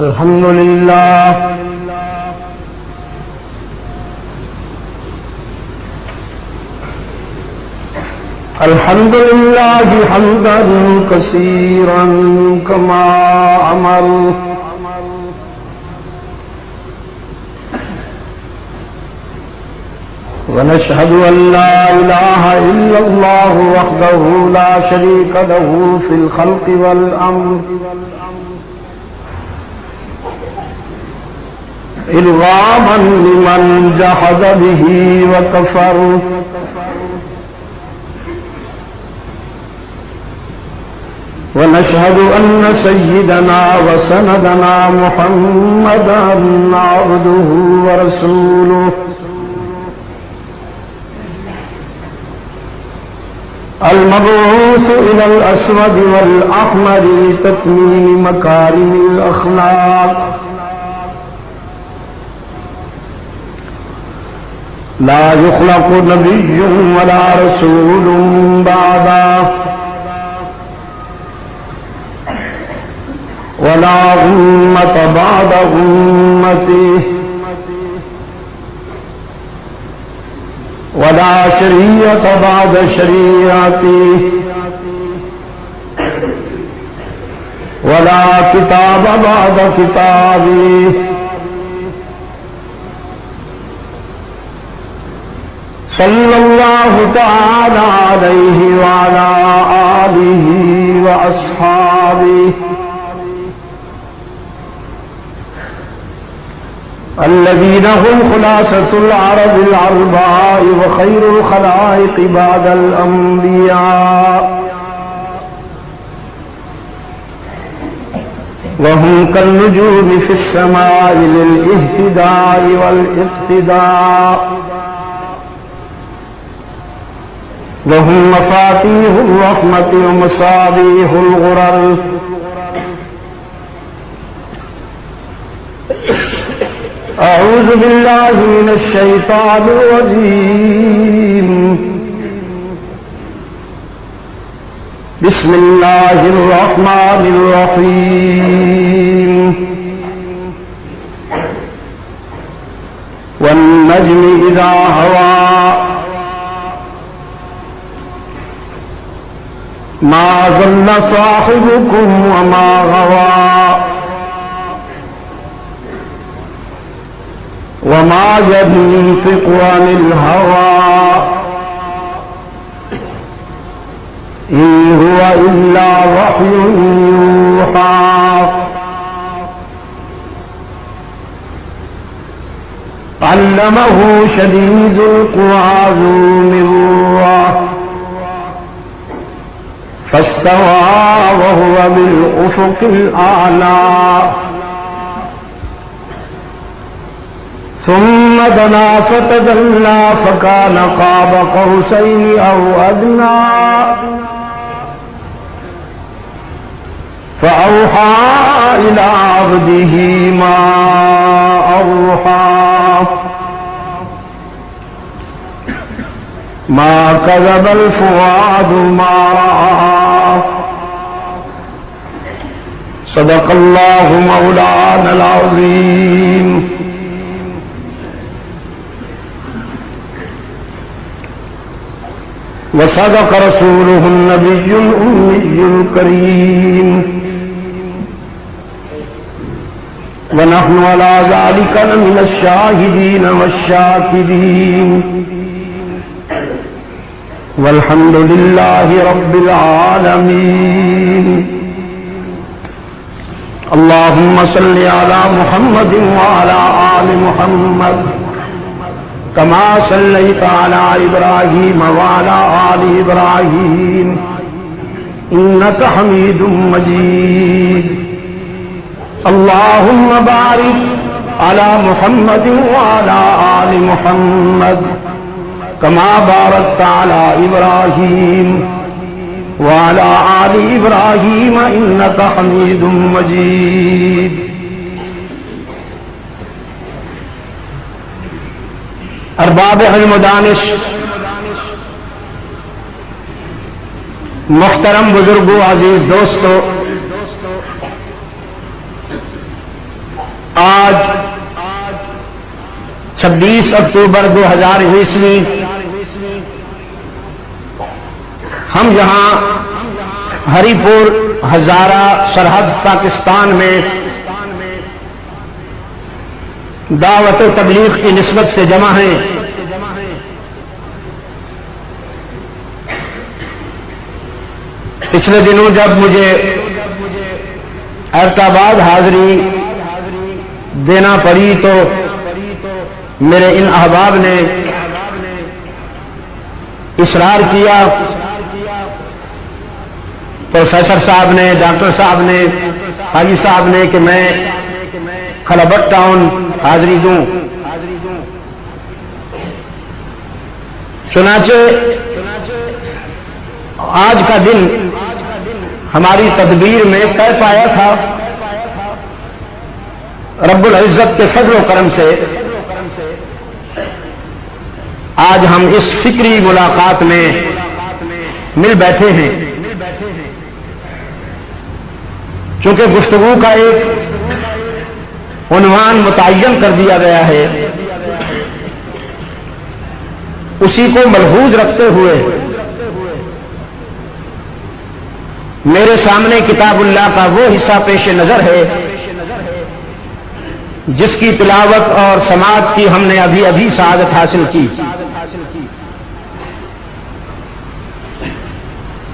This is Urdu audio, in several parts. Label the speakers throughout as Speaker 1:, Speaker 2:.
Speaker 1: الحمد لله الحمد لله حمدا كثيرا كما أمر ونشهد أن لا إله إلا الله وحده لا شريك له في الخلق والأمر إرغاما لمن جحد به وكفر ونشهد أن سيدنا وسندنا محمدا عبده ورسوله المبعوث إلى الأسود والأحمر لتتميم مكارم الأخلاق لا يخلق نبي ولا رسول بعده ولا أمة بعد أمته ولا شريعة بعد شريعته ولا كتاب بعد كتابه صلى الله تعالى عليه وعلى آله وأصحابه الذين هم خلاصة العرب العرباء وخير الخلائق بعد الأنبياء وهم كالنجوم في السماء للاهتداء والاقتداء وهم مفاتيح الرحمة ومصابيح الغرر أعوذ بالله من الشيطان الرجيم بسم الله الرحمن الرحيم والنجم إذا هوى ما ضل صاحبكم وما غوى وما ينطق عن الهوى إن هو إلا وحي يوحى علمه شديد القوى ذو مرة فاستوى وهو بالأفق الأعلى ثم دنا فتدلى فكان قاب قوسين أو أدنى فأوحى إلى عبده ما أوحى ما كذب الفؤاد ما رأى صدق الله مولانا العظيم وصدق رسوله النبي الأمي الكريم ونحن على ذلك لمن الشاهدين والشاكرين والحمد لله رب العالمين اللهم صل على محمد وعلى آل محمد كما صليت على إبراهيم وعلى آل إبراهيم إنك حميد مجيد اللهم بارك على محمد وعلى آل محمد كما باركت على إبراهيم وعلى آل إبراهيم إنك حميد مجيد ارباب علم و دانش، محترم بزرگوں، عزیز دوستو، آج 26 اکتوبر 2020 ہم یہاں ہری پور ہزارہ سرحد پاکستان میں دعوت و تبلیغ کی نسبت سے جمع ہیں. پچھلے دنوں جب مجھے ایبٹ حاضری دینا پڑی تو میرے ان احباب نے اصرار کیا، پروفیسر صاحب نے، ڈاکٹر صاحب نے، حاجی صاحب نے، کہ میں خلبٹ ٹاؤن حاضری دوں. چنانچہ آج کا دن ہماری تدبیر میں طے پایا تھا. رب العزت کے فضل و کرم سے آج ہم اس فکری ملاقات میں مل بیٹھے ہیں. چونکہ گفتگو کا ایک عنوان متعین کر دیا گیا ہے، اسی کو ملحوظ رکھتے ہوئے میرے سامنے کتاب اللہ کا وہ حصہ پیش نظر ہے جس کی تلاوت اور سماعت کی ہم نے ابھی ابھی سعادت حاصل کی.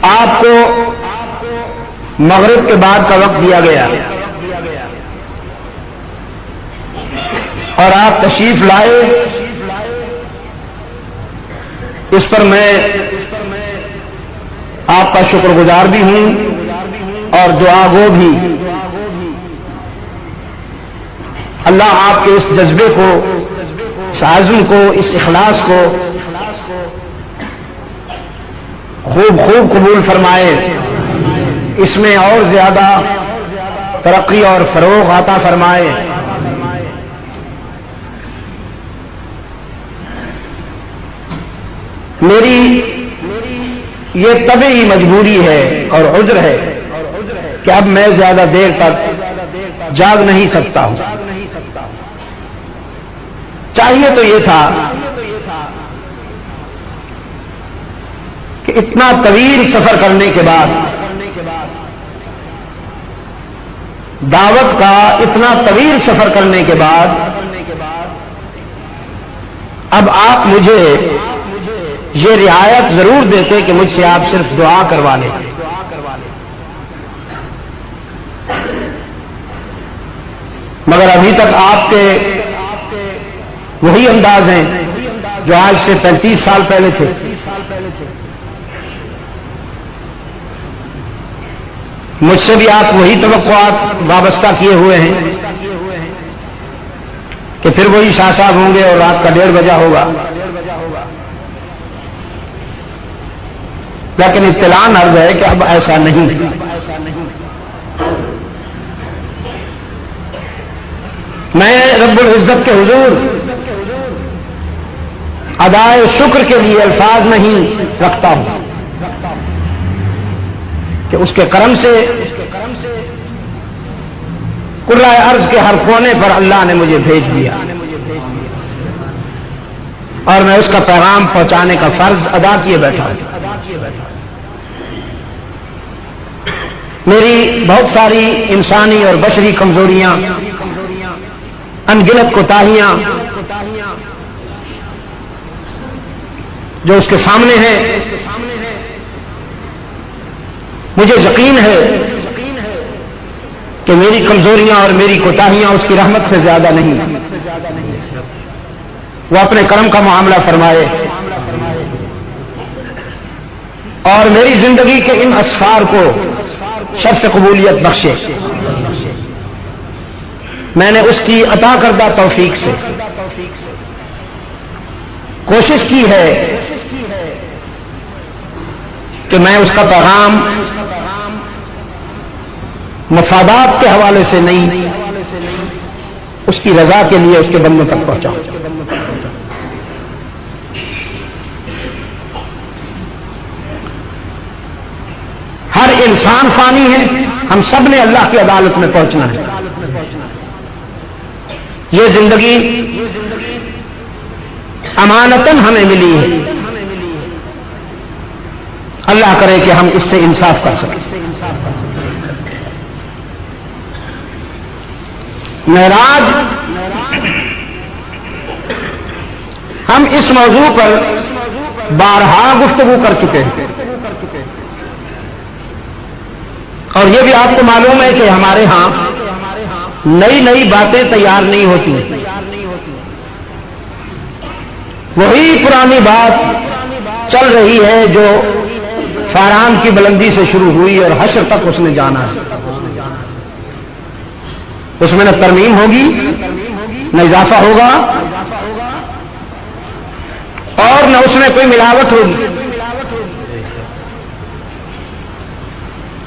Speaker 1: آپ کو مغرب کے بعد کا وقت دیا گیا اور آپ تشریف لائے، اس پر میں آپ کا شکر گزار بھی ہوں اور دعا گو بھی. اللہ آپ کے اس جذبے کو، اس عزم کو، اس اخلاص کو خوب خوب قبول فرمائے، اس میں اور زیادہ ترقی اور فروغ عطا فرمائے. میری یہ طبعی مجبوری ہے اور عذر ہے کہ اب میں زیادہ دیر تک جاگ نہیں سکتا ہوں. چاہیے تو یہ تھا کہ اتنا طویل سفر کرنے کے بعد، دعوت کا اتنا طویل سفر کرنے کے بعد اب آپ مجھے یہ رعایت ضرور دیتے کہ مجھ سے آپ صرف دعا کروا لیں. مگر ابھی تک آپ کے وہی انداز ہیں جو آج سے 35 سال پہلے تھے. مجھ سے بھی آپ وہی توقعات وابستہ کیے ہوئے ہیں کہ پھر وہی شاہ صاحب ہوں گے اور رات کا 1:30 بجا ہوگا. لیکن اطلاع عرض ہے کہ اب ایسا نہیں. میں رب العزت کے حضور ادائے شکر کے لیے الفاظ نہیں رکھتا ہوں کہ اس کے کرم سے قرۂ ارض کے ہر کونے پر اللہ نے مجھے بھیج دیا اور میں اس کا پیغام پہنچانے کا فرض ادا کیے بیٹھا ہوں. میری بہت ساری انسانی اور بشری کمزوریاں، انگنت کوتاہیاں جو اس کے سامنے ہیں، مجھے یقین ہے کہ میری کمزوریاں اور میری کوتاہیاں اس کی رحمت سے زیادہ نہیں. وہ اپنے کرم کا معاملہ فرمائے اور میری زندگی کے ان اسفار کو شرف قبولیت بخشے. میں نے اس کی عطا کردہ توفیق سے کوشش کی ہے کہ میں اس کا پیغام مفادات کے حوالے سے نہیں، اس کی رضا کے لیے اس کے بندوں تک پہنچاؤں. ہر انسان فانی ہے، ہم سب نے اللہ کی عدالت میں پہنچنا ہے. یہ زندگی امانتاً ہمیں ملی ہے، اللہ کرے کہ ہم اس سے انصاف کر سکیں۔ معراج، ہم اس موضوع پر بارہا گفتگو کر چکے ہیں، اور یہ بھی آپ کو معلوم ہے کہ ہمارے ہاں نئی نئی باتیں تیار نہیں ہوتی، وہی پرانی بات چل رہی ہے جو فاران کی بلندی سے شروع ہوئی اور حشر تک اس نے جانا ہے۔ اس میں نہ ترمیم ہوگی، نہ اضافہ ہوگا، اور نہ اس میں کوئی ملاوٹ ہوگی۔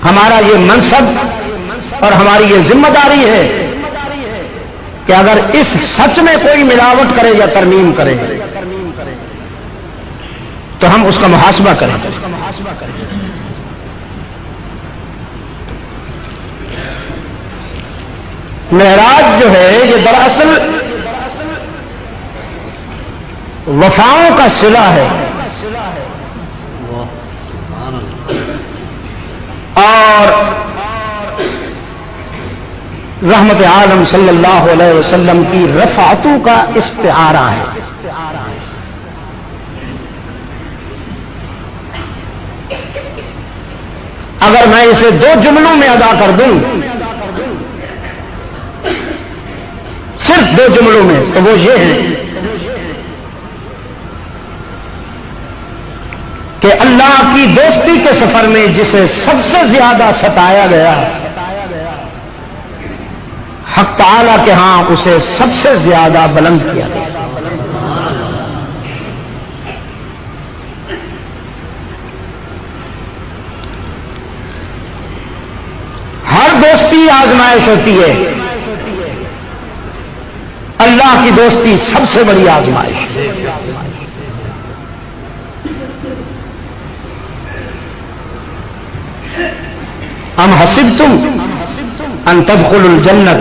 Speaker 1: ہمارا یہ منصب اور ہماری یہ ذمہ داری ہے کہ اگر اس سچ میں کوئی ملاوٹ کرے یا ترمیم کرے تو ہم اس کا محاسبہ کریں۔ معراج جو ہے یہ دراصل وفاؤں کا صلہ ہے، اور رحمت عالم صلی اللہ علیہ وسلم کی رفعتوں کا استعارہ ہے۔ اگر میں اسے دو جملوں میں ادا کر دوں، صرف دو جملوں میں، تو وہ یہ ہے کہ اللہ کی دوستی کے سفر میں جسے سب سے زیادہ ستایا گیا، حق تعالیٰ کے ہاں اسے سب سے زیادہ بلند کیا گیا۔ ہر دوستی آزمائش ہوتی ہے، اللہ کی دوستی سب سے بڑی آزمائش۔ ام حسبتم ان تدخلوا الجنة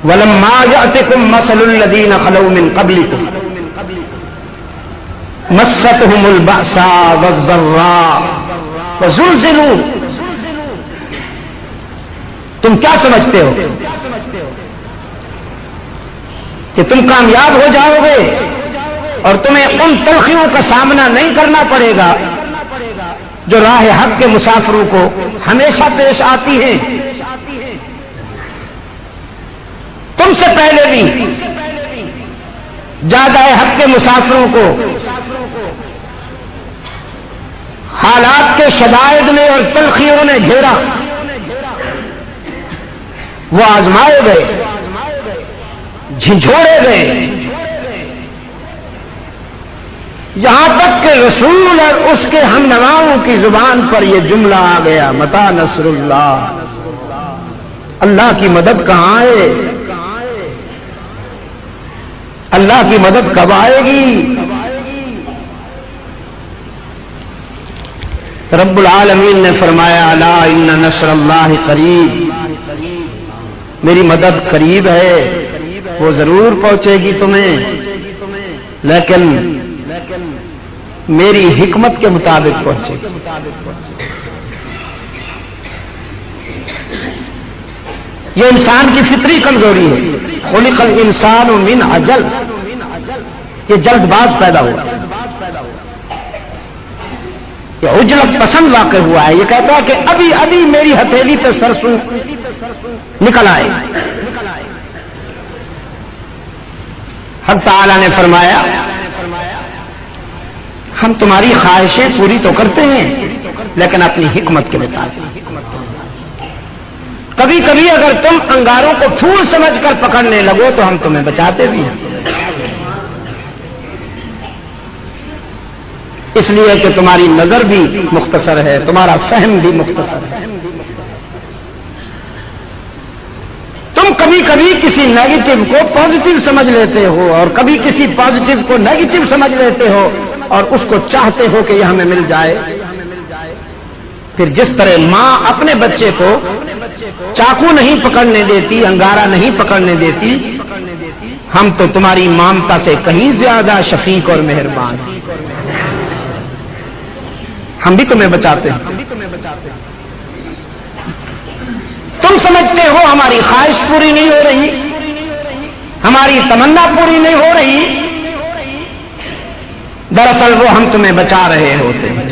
Speaker 1: ولما يأتكم مثل الذين خلوا من قبلكم مستهم البأساء والضراء وزلزلوا۔ تم کیا سمجھتے ہو کہ تم کامیاب ہو جاؤ گے اور تمہیں ان تلخیوں کا سامنا نہیں کرنا پڑے گا جو راہ حق کے مسافروں کو ہمیشہ پیش آتی ہیں؟ تم سے پہلے بھی جادہ حق کے مسافروں کو حالات کے شدائد نے اور تلخیوں نے گھیرا، وہ آزمائے گئے، جھنجھوڑے گئے، یہاں تک کہ رسول اور اس کے ہم نواؤں کی زبان پر یہ جملہ آ گیا، متی نصر اللہ، اللہ کی مدد کہاں ہے؟ اللہ کی مدد کب آئے گی؟ رب العالمین نے فرمایا الا ان نصر اللہ قریب، میری مدد قریب ہے، وہ ضرور پہنچے گی تمہیں، لیکن میری حکمت کے مطابق پہنچے گی۔ یہ انسان کی فطری کمزوری ہے، خلق الانسان من عجل، یہ جلد باز پیدا ہوا، یہ عجلت پسند واقع ہوا ہے، یہ کہتا ہے کہ ابھی ابھی میری ہتھیلی پہ سرسوں نکل آئے۔ حق تعالیٰ نے فرمایا ہم تمہاری خواہشیں پوری تو کرتے ہیں لیکن اپنی حکمت کے مطابق۔ کبھی کبھی اگر تم انگاروں کو پھول سمجھ کر پکڑنے لگو تو ہم تمہیں بچاتے بھی ہیں، اس لیے کہ تمہاری نظر بھی مختصر ہے، تمہارا فہم بھی مختصر ہے۔ تم کبھی کبھی کسی نیگیٹو کو پازیٹو سمجھ لیتے ہو اور کبھی کسی پازیٹو کو نیگیٹو سمجھ لیتے ہو اور اس کو چاہتے ہو کہ یہ ہمیں مل جائے۔ پھر جس طرح ماں اپنے بچے کو چاقو نہیں پکڑنے دیتی، انگارہ نہیں پکڑنے دیتی، ہم تو تمہاری مامتا سے کہیں زیادہ شفیق اور مہربان ہیں، ہم بھی تمہیں بچاتے ہیں۔ تم سمجھتے ہو ہماری خواہش پوری نہیں ہو رہی، ہماری تمنا پوری نہیں ہو رہی، دراصل وہ ہم تمہیں بچا رہے ہوتے ہیں۔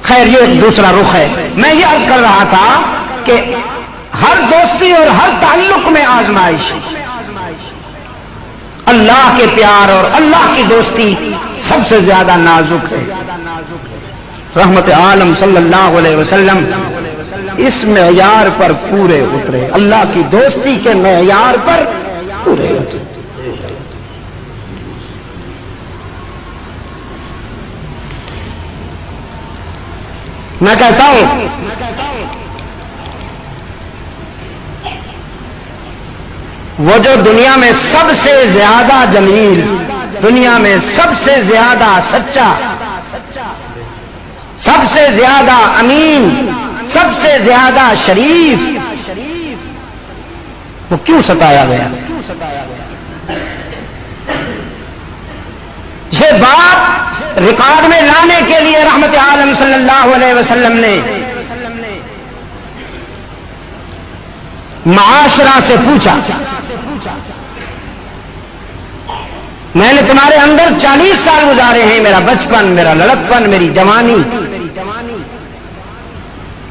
Speaker 1: خیر یہ ایک دوسرا رخ ہے۔ میں یہ عرض کر رہا تھا کہ ہر دوستی اور ہر تعلق میں آزمائش ہے۔ اللہ کے پیار اور اللہ کی دوستی سب سے زیادہ نازک ہے۔ رحمت عالم صلی اللہ علیہ وسلم اس معیار پر پورے اترے، اللہ کی دوستی کے معیار پر پورے اترے۔ میں کہتا ہوں وہ جو دنیا میں سب سے زیادہ جمیل، دنیا میں سب سے زیادہ سچا، سب سے زیادہ امین، سب سے زیادہ شریف، وہ کیوں ستایا گیا؟ یہ بات ریکارڈ میں لانے کے لیے رحمت عالم صلی اللہ علیہ وسلم نے معاشرہ سے پوچھا، میں نے تمہارے اندر 40 سال گزارے ہیں، میرا بچپن، میرا لڑکپن، میری جوانی،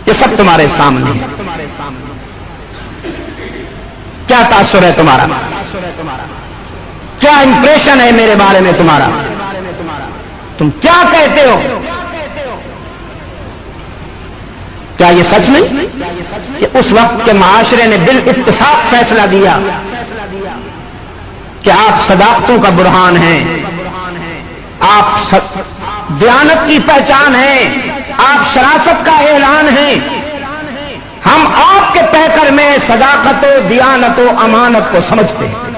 Speaker 1: یہ سب تمہارے سامنے ہے، کیا تاثر ہے تمہارا؟ کیا امپریشن ہے میرے بارے میں تمہارا؟ تم کیا کہتے ہو؟ کیا یہ سچ نہیں کہ اس وقت کے معاشرے نے بالاتفاق فیصلہ دیا کہ آپ صداقتوں کا برہان ہیں، آپ دیانت کی پہچان ہیں، آپ شرافت کا اعلان ہیں، ہم آپ کے پیکر میں صداقت و دیانت و امانت کو سمجھتے ہیں،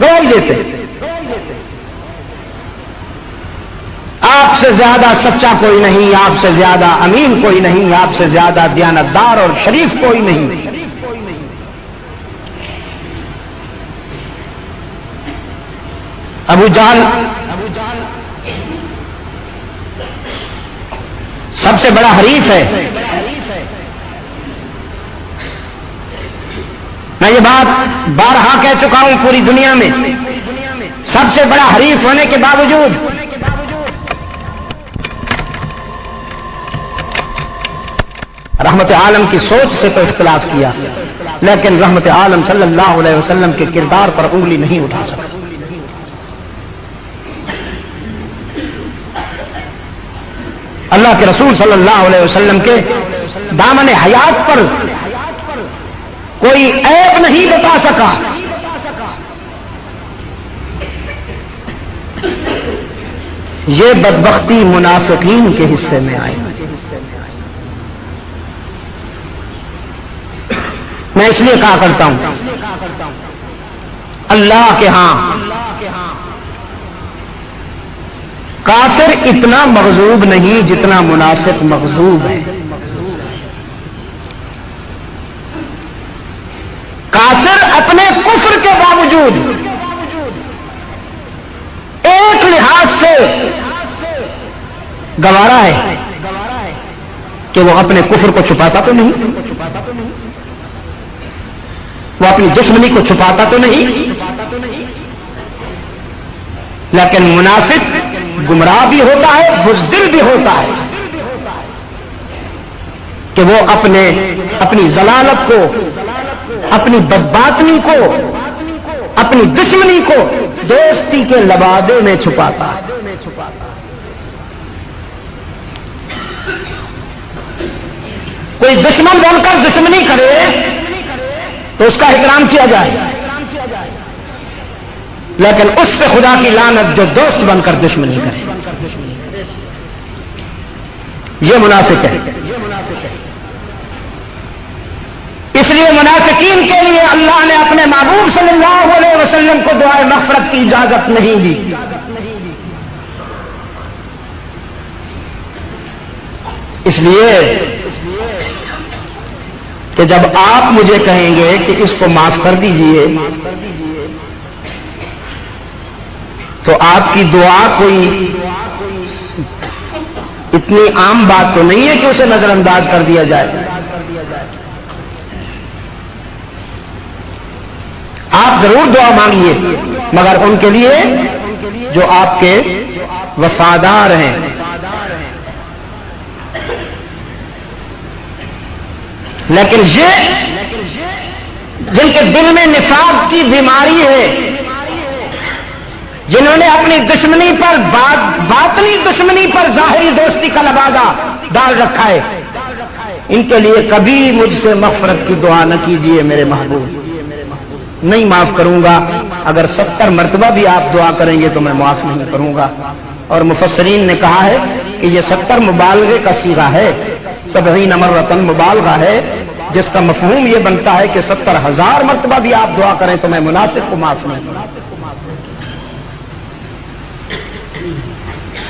Speaker 1: گواہی دیتے ہیں۔ آپ سے زیادہ سچا کوئی نہیں، آپ سے زیادہ امین کوئی نہیں، آپ سے زیادہ دیانتدار اور شریف کوئی نہیں۔ ابو جہل سب سے بڑا حریف ہے۔ میں یہ بات بارہا کہہ چکا ہوں پوری دنیا میں، سب سے بڑا حریف ہونے کے باوجود رحمت عالم کی سوچ سے تو اختلاف کیا، لیکن رحمت عالم صلی اللہ علیہ وسلم کے کردار پر انگلی نہیں اٹھا سکا۔ اللہ کے رسول صلی اللہ علیہ وسلم کے دامن حیات پر کوئی عیب نہیں بتا سکا۔ یہ بدبختی منافقین کے حصے میں آئی۔ میں اس لیے کہا کرتا ہوں اللہ کے ہاں کافر اتنا مغضوب نہیں جتنا منافق مغضوب ہے۔ کافر اپنے کفر کے باوجود ایک لحاظ سے گوارا ہے کہ وہ اپنے کفر کو چھپاتا تو نہیں، وہ اپنی دشمنی کو چھپاتا تو نہیں، لیکن منافق گمراہ بھی ہوتا ہے، بزدل بھی ہوتا ہے کہ وہ اپنی ضلالت کو، اپنی بدباطنی کو، اپنی دشمنی کو دوستی کے لبادے میں چھپاتا ہے۔ کوئی دشمن بن کر دشمنی کرے تو اس کا احترام کیا جائے، لیکن اس سے خدا کی لعنت جو دوست بن کر دشمنی کرے، یہ منافق ہے۔ اس لیے منافقین کے لیے اللہ نے اپنے محبوب صلی اللہ علیہ وسلم کو دعائے مغفرت کی اجازت نہیں دی۔ اس لیے کہ جب آپ مجھے کہیں گے کہ اس کو معاف کر دیجئے تو آپ کی دعا کوئی اتنی عام بات تو نہیں ہے کہ اسے نظر انداز کر دیا جائے. آپ ضرور دعا مانگیے مگر ان کے لیے جو آپ کے وفادار ہیں. لیکن یہ جن کے دل میں نفاق کی بیماری ہے، جنہوں نے اپنی دشمنی پر باطنی دشمنی پر ظاہری دوستی کا لبادہ ڈال رکھا ہے، ان کے لیے کبھی مجھ سے مغفرت کی دعا نہ کیجیے میرے محبوب. نہیں معاف کروں گا. اگر 70 مرتبہ بھی آپ دعا کریں گے تو میں معاف نہیں کروں گا. اور مفسرین نے کہا ہے کہ یہ 70 مبالغے کا صیغہ ہے، 70 مرتن مبالغہ ہے، جس کا مفہوم یہ بنتا ہے کہ 70,000 مرتبہ بھی آپ دعا کریں تو میں منافق کو معاف نہیں کروں.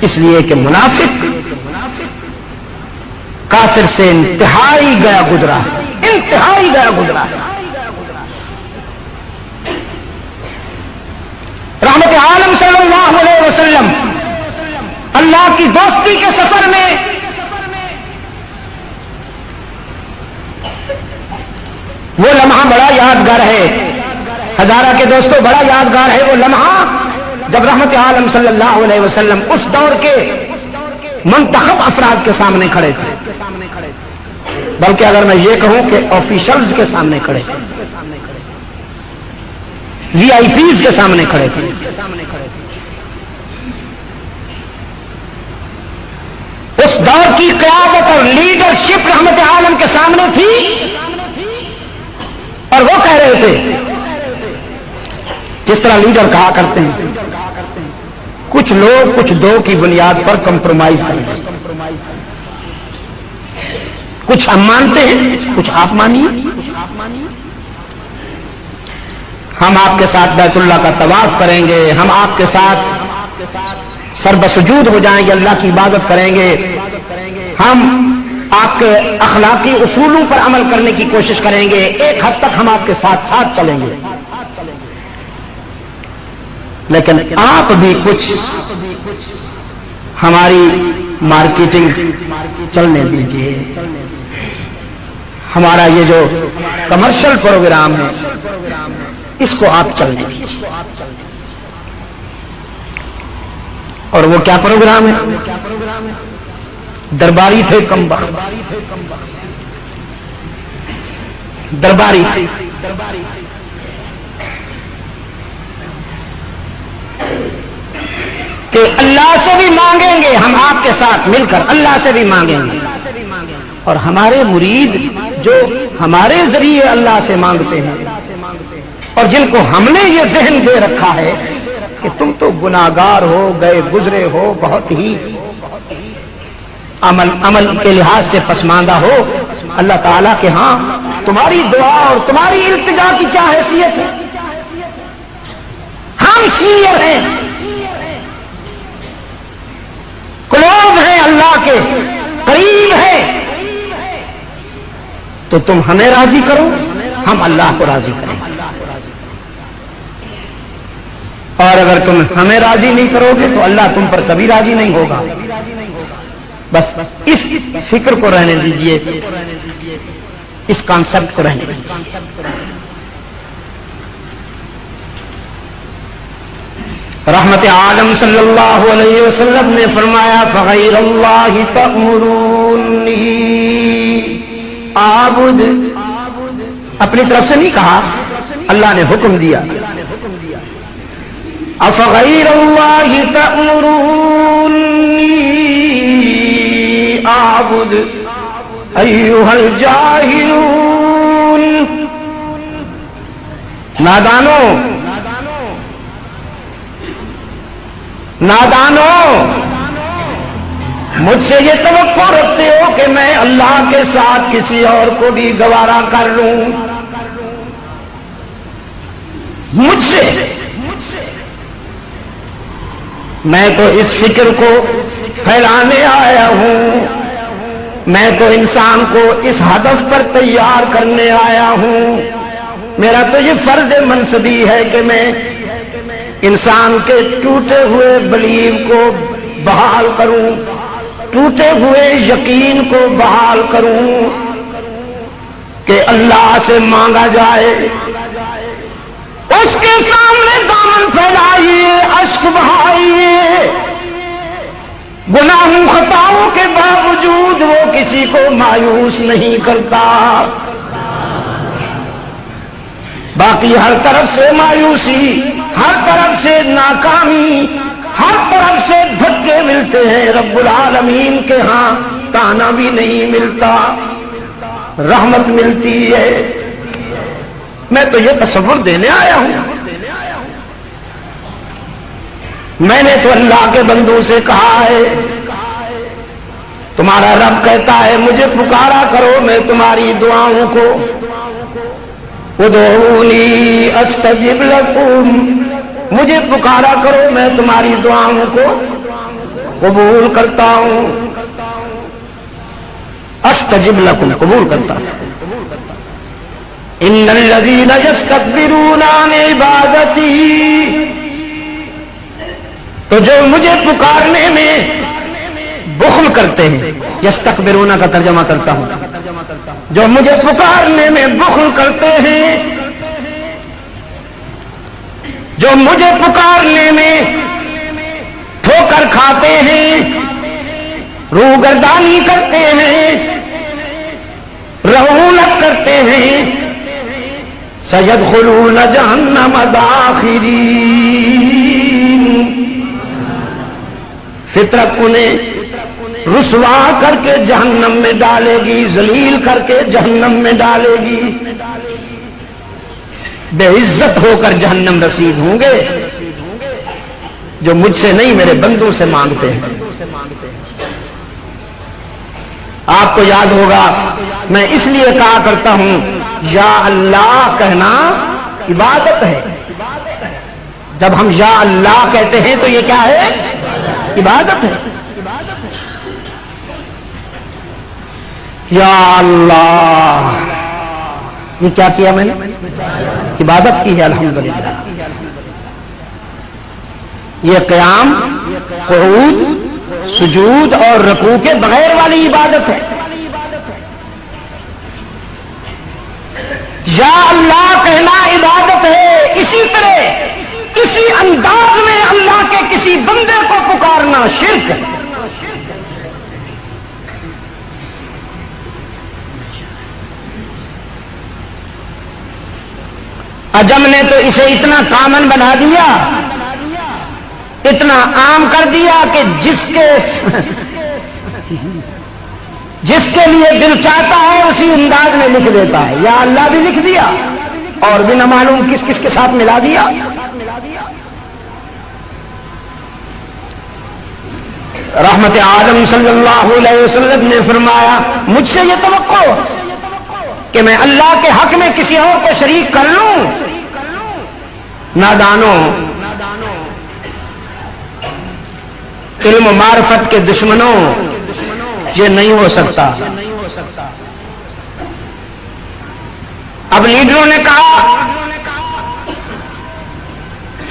Speaker 1: اس لیے کہ منافق کافر سے انتہائی گیا گزرا ہے، انتہائی گیا گزرا ہے. رحمت عالم صلی اللہ علیہ وسلم اللہ کی دوستی کے سفر میں وہ لمحہ بڑا یادگار ہے. ہزارہ کے دوستوں بڑا یادگار ہے وہ لمحہ جب رحمت عالم صلی اللہ علیہ وسلم اس دور کے منتخب افراد کے سامنے کھڑے تھے، بلکہ اگر میں یہ کہوں کہ آفیشلز کے سامنے کھڑے تھے، وی آئی پیز کے سامنے کھڑے تھے. اس دور کی قیادت اور لیڈرشپ رحمت عالم کے سامنے تھی اور وہ کہہ رہے تھے جس طرح لیڈر کہا کرتے ہیں کچھ لوگ کچھ دو کی بنیاد پر کمپرومائز کریں، کچھ ہم مانتے ہیں کچھ آپ مانیے. ہم آپ کے ساتھ بیت اللہ کا طواف کریں گے، ہم آپ کے ساتھ سر بسجود ہو جائیں گے، اللہ کی عبادت کریں گے، ہم آپ کے اخلاقی اصولوں پر عمل کرنے کی کوشش کریں گے، ایک حد تک ہم آپ کے ساتھ ساتھ چلیں گے. لیکن آپ بھی کچھ ہماری مارکیٹنگ چلنے دیجیے. ہمارا یہ جو کمرشل پروگرام ہے اس کو آپ چلنے دیجیے. اور وہ کیا پروگرام ہے؟ درباری تھے کم بخت، درباری تھے. کہ اللہ سے بھی مانگیں گے ہم آپ کے ساتھ مل کر، اللہ سے بھی مانگیں گے. اور ہمارے مرید جو ہمارے ذریعے اللہ سے مانگتے ہیں اور جن کو ہم نے یہ ذہن دے رکھا ہے کہ تم تو گناہگار ہو، گئے گزرے ہو، بہت ہی عمل کے لحاظ سے پسماندہ ہو، اللہ تعالیٰ کے ہاں تمہاری دعا اور تمہاری التجا کی کیا حیثیت ہے؟ ہم سینئر ہیں، کلوز ہیں، اللہ کے قریب ہیں، تو تم ہمیں راضی کرو، ہم اللہ کو راضی کریں. اور اگر تم ہمیں راضی نہیں کرو گے تو اللہ تم پر کبھی راضی نہیں ہوگا. بس اس فکر کو رہنے دیجئے، اس کانسیپٹ کو رہنے دیجئے. رحمت عالم صلی اللہ علیہ وسلم نے فرمایا فغیر اللہ تأمرونی اعبد. اپنی طرف سے نہیں کہا، اللہ نے حکم دیا. افغیر اللہ تأمرونی اعبد ایھا الجاہلون. نادانو مجھ سے یہ توقع رکھتے ہو کہ میں اللہ کے ساتھ کسی اور کو بھی گوارا کر لوں؟ مجھ سے میں تو اس فکر کو پھیلانے آیا ہوں میں تو انسان کو اس ہدف پر تیار کرنے آیا ہوں، میرا تو یہ فرض منصبی ہے کہ میں انسان کے ٹوٹے ہوئے بلیو کو بحال کروں، ٹوٹے ہوئے یقین کو بحال کروں کہ اللہ سے مانگا جائے، اس کے سامنے دامن پھیلائیے، اشک بہائیے، گناہوں خطاؤں کے باوجود وہ کسی کو مایوس نہیں کرتا، باقی ہر طرف سے مایوسی، ہر طرف سے ناکامی، ہر طرف سے دھکے ملتے ہیں، رب العالمین کے ہاں تانا بھی نہیں ملتا، رحمت ملتی ہے۔ میں تو یہ تصور دینے آیا ہوں، میں نے تو اللہ کے بندوں سے کہا ہے، تمہارا رب کہتا ہے مجھے پکارا کرو میں تمہاری دعاؤں کو، ادعونی استجب لکم، مجھے پکارا کرو میں تمہاری دعاؤں کو قبول کرتا ہوں، استجب لکم، قبول کرتا ہوں۔ ان الذین یستکبرون عن عبادتی، تو جو مجھے پکارنے میں بخل کرتے ہیں، یستکبرون کا ترجمہ کرتا ہوں، جو مجھے پکارنے میں بخل کرتے ہیں، جو مجھے پکارنے میں ٹھوکر کھاتے ہیں، روگردانی کرتے ہیں، رعونت کرتے ہیں، سیدخلون جہنم داخرین، فطرت انہیں رسوا کر کے جہنم میں ڈالے گی، ذلیل کر کے جہنم میں ڈالے گی، بے عزت ہو کر جہنم رسید ہوں گے جو مجھ سے نہیں میرے بندوں سے مانگتے ہیں۔ آپ کو یاد ہوگا میں اس لیے کہا کرتا ہوں یا اللہ کہنا عبادت ہے، جب ہم یا اللہ کہتے ہیں تو یہ کیا ہے؟ عبادت ہے۔ یا اللہ، یہ کیا کیا میں نے؟ عبادت کی ہے الحمدللہ۔ یہ قیام، قعود، سجود اور رکوع کے بغیر والی عبادت ہے۔ یا اللہ کہنا عبادت ہے، اسی طرح اسی انداز میں اللہ کے کسی بندے کو پکارنا شرک ہے۔ عجم نے تو اسے اتنا کامن بنا دیا، اتنا عام کر دیا کہ جس کے لیے دل چاہتا ہے اسی انداز میں لکھ دیتا ہے، یا اللہ بھی لکھ دیا اور بھی نہ معلوم کس کس کے ساتھ ملا دیا۔ رحمت عالم صلی اللہ علیہ وسلم نے فرمایا مجھ سے یہ توقع کہ میں اللہ کے حق میں کسی اور کو شریک کر لوں، نادانوں، علم و معرفت کے دشمنوں، یہ نہیں ہو سکتا۔ اب لیڈروں نے کہا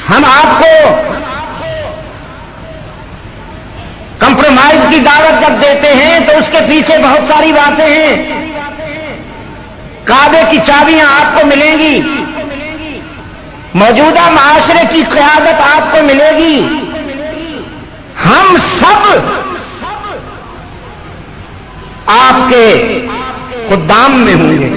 Speaker 1: ہم آپ کو کمپرومائز کی دعوت جب دیتے ہیں تو اس کے پیچھے بہت ساری باتیں ہیں، کعبے کی چابیاں آپ کو ملیں گی، موجودہ معاشرے کی قیادت آپ کو ملے گی، ہم سب آپ کے خدام میں ہوں گے۔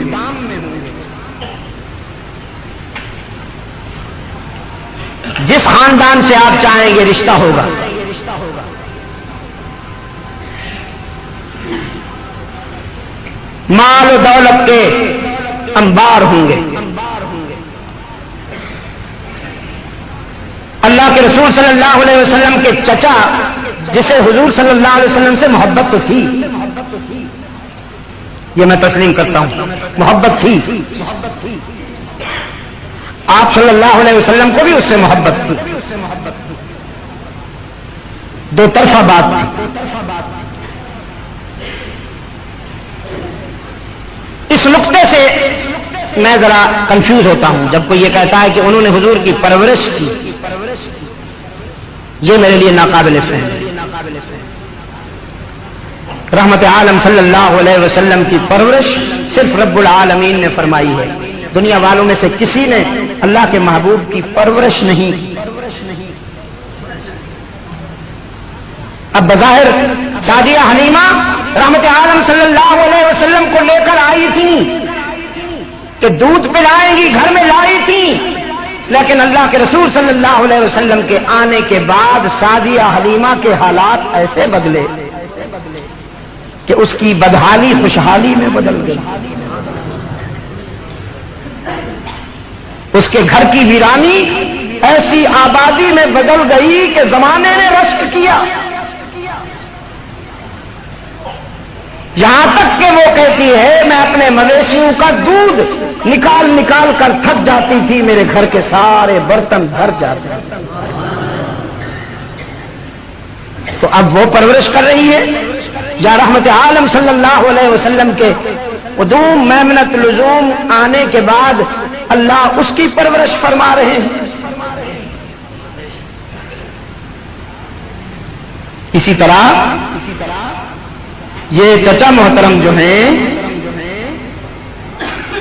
Speaker 1: جس خاندان سے آپ چاہیں گے رشتہ ہوگا، مال و دولت کے انبار ہوں گے۔ اللہ کے رسول صلی اللہ علیہ وسلم کے چچا جسے حضور صلی اللہ علیہ وسلم سے محبت تو تھی، یہ میں تسلیم کرتا ہوں، محبت تھی، آپ صلی اللہ علیہ وسلم کو بھی اس سے محبت تھی، دو طرفہ بات تھی۔ اس نقطے سے میں ذرا کنفیوز ہوتا ہوں جب کوئی یہ کہتا ہے کہ انہوں نے حضور کی پرورش کی. یہ میرے لیے ناقابل فہم. رحمت عالم صلی اللہ علیہ وسلم کی پرورش صرف رب العالمین نے فرمائی ہے. دنیا والوں میں سے کسی نے اللہ کے محبوب کی پرورش نہیں کی. اب بظاہر سعدیہ حلیمہ رحمت عالم صلی اللہ علیہ وسلم کو لے کر آئی تھی کہ دودھ پلائیں گی، گھر میں لائی تھی، لیکن اللہ کے رسول صلی اللہ علیہ وسلم کے آنے کے بعد سعدیہ حلیمہ کے حالات ایسے بدلے کہ اس کی بدحالی خوشحالی میں بدل گئی. اس کے گھر کی ویرانی ایسی آبادی میں بدل گئی کہ زمانے نے رشک کیا. یہاں تک کہ وہ کہتی ہے میں اپنے مویشیوں کا دودھ نکال نکال کر تھک جاتی تھی، میرے گھر کے سارے برتن بھر جاتے. تو اب وہ پرورش کر رہی ہے یا رحمت عالم صلی اللہ علیہ وسلم کے قدوم میمنت لزوم آنے کے بعد اللہ اس کی پرورش فرما رہے ہیں. اسی طرح یہ چچا محترم جو ہیں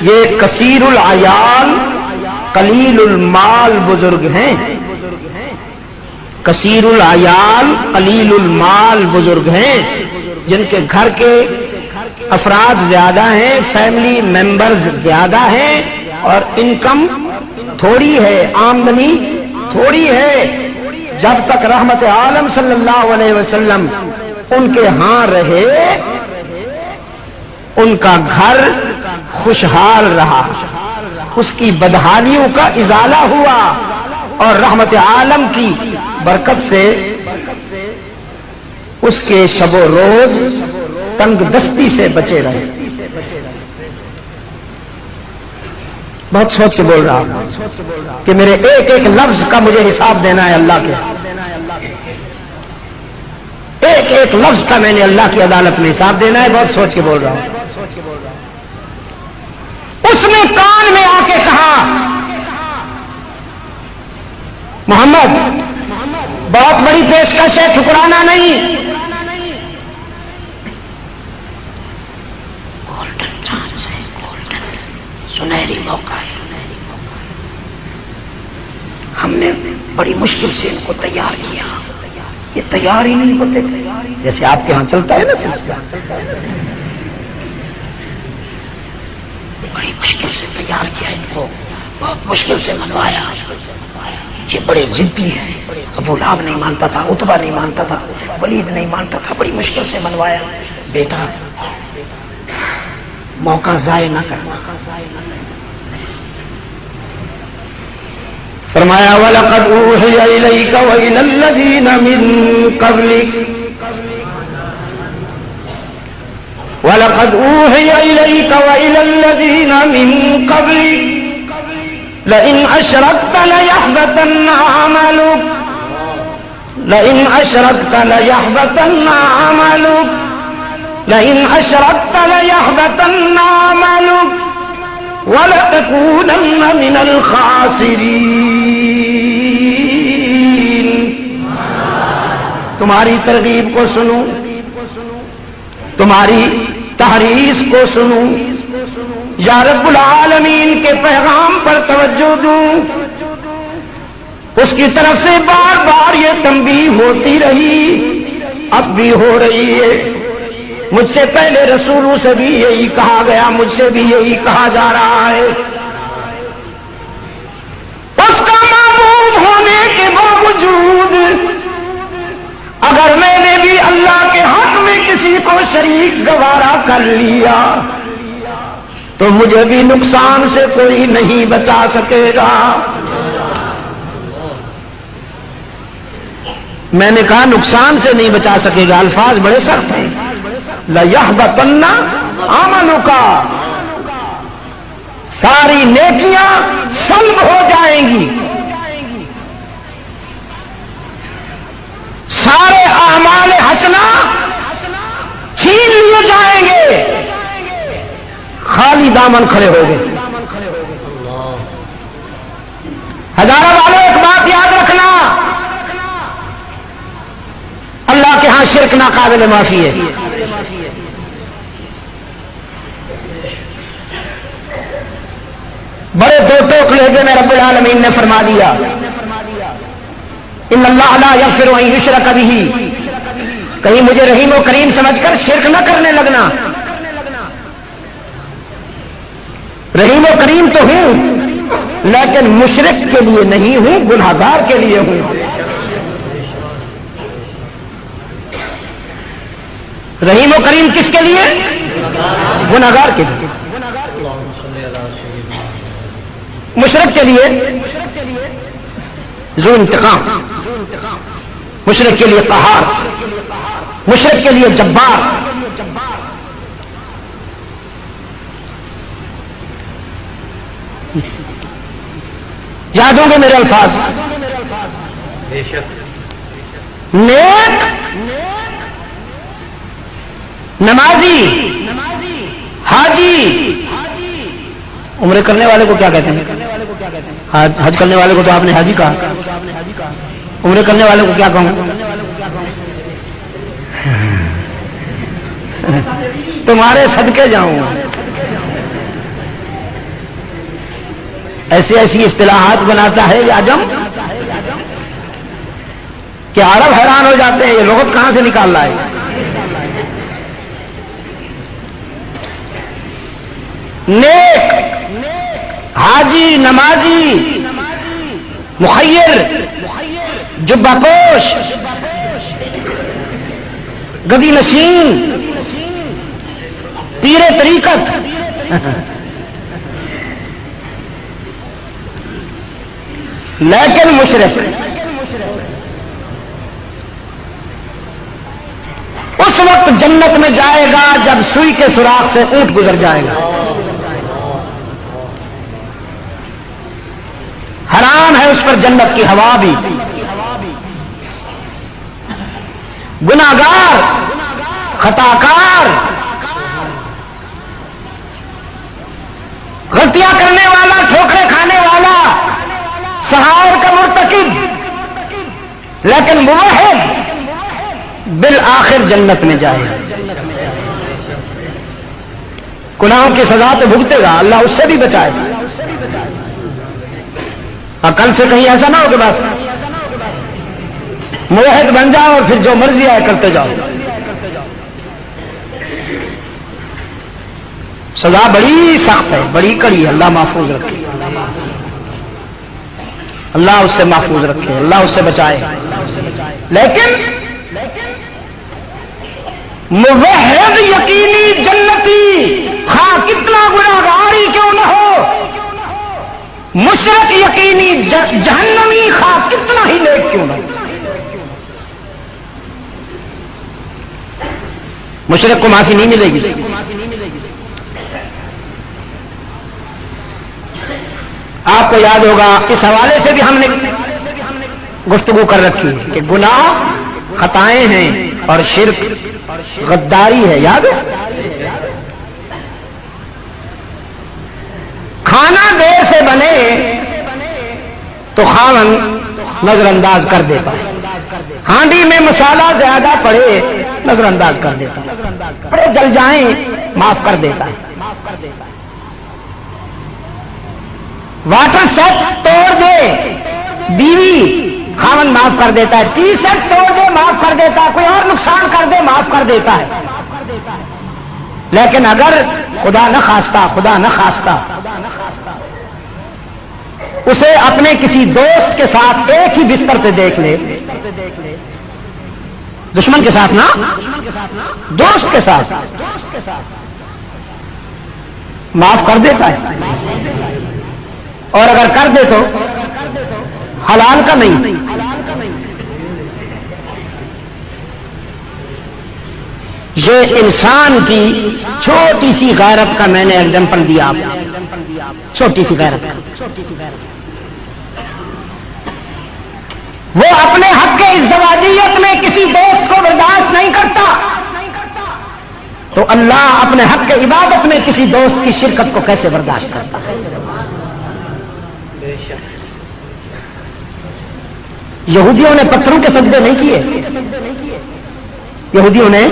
Speaker 1: یہ کثیر العیال قلیل المال بزرگ ہیں. کثیر العیال قلیل المال بزرگ ہیں جن کے گھر کے افراد زیادہ ہیں، فیملی ممبرز زیادہ ہیں اور انکم تھوڑی ہے، آمدنی تھوڑی ہے. جب تک رحمت عالم صلی اللہ علیہ وسلم ان کے ہاں رہے ان کا گھر خوشحال رہا، اس کی بدحالیوں کا ازالہ ہوا اور رحمت عالم کی برکت سے اس کے شب و روز تنگ دستی سے بچے رہے. بہت سوچ کے بول رہا ہوں کہ میرے ایک ایک لفظ کا مجھے حساب دینا ہے اللہ کے. ایک ایک لفظ کا میں نے اللہ کی عدالت میں حساب دینا ہے. بہت سوچ کے بول رہا ہوں. اس نے کان میں آ کے کہا محمد بہت بڑی پیشکش ہے، ٹھکرانا نہیں. گولڈن چانس ہے، گولڈن سنہری موقع ہے. ہم نے بڑی مشکل سے ان کو تیار کیا، یہ تیار ہی نہیں ہوتے جیسے آپ کے ہاں چلتا ہے نا سلسلہ. بڑی مشکل سے تیار کیا ان کو، بہت مشکل سے منوایا. یہ بڑے ضدی ہیں. ابو لہب نہیں مانتا تھا، عتبہ نہیں مانتا تھا، ولید نہیں مانتا تھا. بڑی مشکل سے منوایا. بیٹا موقع ضائع نہ کرنا. فرمایا وَلَقَدْ أُوحِيَ إِلَيْكَ وَإِلَى الَّذِينَ مِن قَبْلِكَ وَلَقَدْ أُوحِيَ إِلَيْكَ وَإِلَى الَّذِينَ مِن قَبْلِكَ لَئِنْ أَشْرَكْتَ لَيَحْبَطَنَّ عَمَلُكَ لَئِنْ أَشْرَكْتَ لَيَحْبَطَنَّ عَمَلُكَ لَئِنْ أَشْرَكْتَ لَيَحْبَطَنَّ عَمَلُكَ وَلَتَكُونَنَّ مِنَ الْخَاسِرِينَ. تمہاری ترغیب کو سنوں، تمہاری تحریض کو سنوں، یا رب العالمین کے پیغام پر توجہ دوں. اس کی طرف سے بار بار یہ تنبیہ ہوتی رہی، اب بھی ہو رہی ہے. مجھ سے پہلے رسولوں سے بھی یہی کہا گیا، مجھ سے بھی یہی کہا جا رہا ہے. اس کا معبود ہونے کے باوجود اگر میں نے بھی اللہ کے حق میں کسی کو شریک گوارا کر لیا تو مجھے بھی نقصان سے کوئی نہیں بچا سکے گا. میں نے کہا نقصان سے نہیں بچا سکے گا، الفاظ بڑے سخت ہیں. لَيَحْبَطَنَّ عَمَلُكَ، ساری نیکیاں سلب ہو جائیں گی، سارے اعمال حسنہ چھین لیے جائیں گے، خالی دامن کھڑے ہو گئے. ہزارہ والوں ایک بات یاد رکھنا، اللہ کے ہاں شرک ناقابل معافی ہے. بڑے دو ٹوک لہجے میں رب العالمین نے فرما دیا ان اللہ لا یغفر ان یشرک بہ. کہیں مجھے رحیم و کریم سمجھ کر شرک نہ کرنے لگنا. رحیم و کریم تو ہوں لیکن مشرک کے لیے نہیں ہوں، گناہگار کے لیے ہوں. رحیم و کریم کس کے لیے؟ گناہگار کے لیے. مشرک کے لیے ذو انتقام، مشرک کے لیے قہار، مشرک کے لیے جبار. یاد ہوں گے میرے الفاظ. نیک نمازی حاجی. عمرے کرنے والے کو کیا کہتے ہیں؟ حج کرنے والے کو تو آپ نے حاجی کہا. عمرے کرنے والے کو کیا کہوں؟ تمہارے صدقے جاؤں. ایسی ایسی اصطلاحات بناتا ہے یہ عجم کہ عرب حیران ہو جاتے ہیں یہ لغت کہاں سے نکال رہا ہے. نیک حاجی نمازی مخیر جبہ پوش گدی نشین پیر طریقت لیکن مشرک اس وقت جنت میں جائے گا جب سوئی کے سوراخ سے اونٹ گزر جائے گا. حرام ہے اس پر جنت کی ہوا بھی. گناہگار خطاکار غلطیاں کرنے والا ٹھوکرے کھانے والا سحائر کا مرتکب لیکن موحد بالآخر جنت میں جائے. گناہوں کی سزا تو بھگتے گا، اللہ اس سے بھی بچائے. اور کل سے کہیں ایسا نہ ہو کہ بس موحد بن جاؤ اور پھر جو مرضی آئے کرتے جاؤ. سزا بڑی سخت ہے، بڑی کڑی ہے. اللہ محفوظ رکھے، اللہ اس سے محفوظ رکھے، اللہ اس سے بچائے. لیکن موحد یقینی جنتی خواہ کتنا گناہگاری کیوں نہ ہو، مشرک یقینی جہنمی خواہ کتنا ہی نیک کیوں نہ ہو. مشرک کو معافی نہیں ملے گی. آپ کو یاد ہوگا اس حوالے سے بھی ہم نے گفتگو کر رکھی کہ گناہ خطائیں ہیں اور شرک غداری ہے. یاد ہے؟ کھانا دیر سے بنے تو خاون نظر انداز کر دیتا ہے، ہانڈی میں مسالہ زیادہ پڑے نظر انداز کر دیتا ہے، بڑے جل جائیں معاف کر دیتا ہے. واٹر سیٹ توڑ دے بیوی خاون معاف کر دیتا ہے، ٹی سیٹ توڑ دے معاف کر دیتا ہے، کوئی اور نقصان کر دے معاف کر دیتا ہے. لیکن اگر خدا نہ خواستہ اسے اپنے کسی دوست کے ساتھ ایک ہی بستر پہ دیکھ لے، دشمن کے ساتھ نہ، دوست کے ساتھ معاف کر دیتا ہے. اور اگر کر دے تو حلال کا نہیں. یہ انسان کی چھوٹی سی غیرت کا میں نے ایگزامپل دیا، چھوٹی سی غیرت کا. وہ اپنے حق کے ازدواجیت میں کسی دوست کو برداشت نہیں کرتا تو اللہ اپنے حق کے عبادت میں کسی دوست کی شرکت کو کیسے برداشت کرتا ہے؟ یہودیوں نے پتھروں کے سجدے نہیں کیے، یہودیوں نے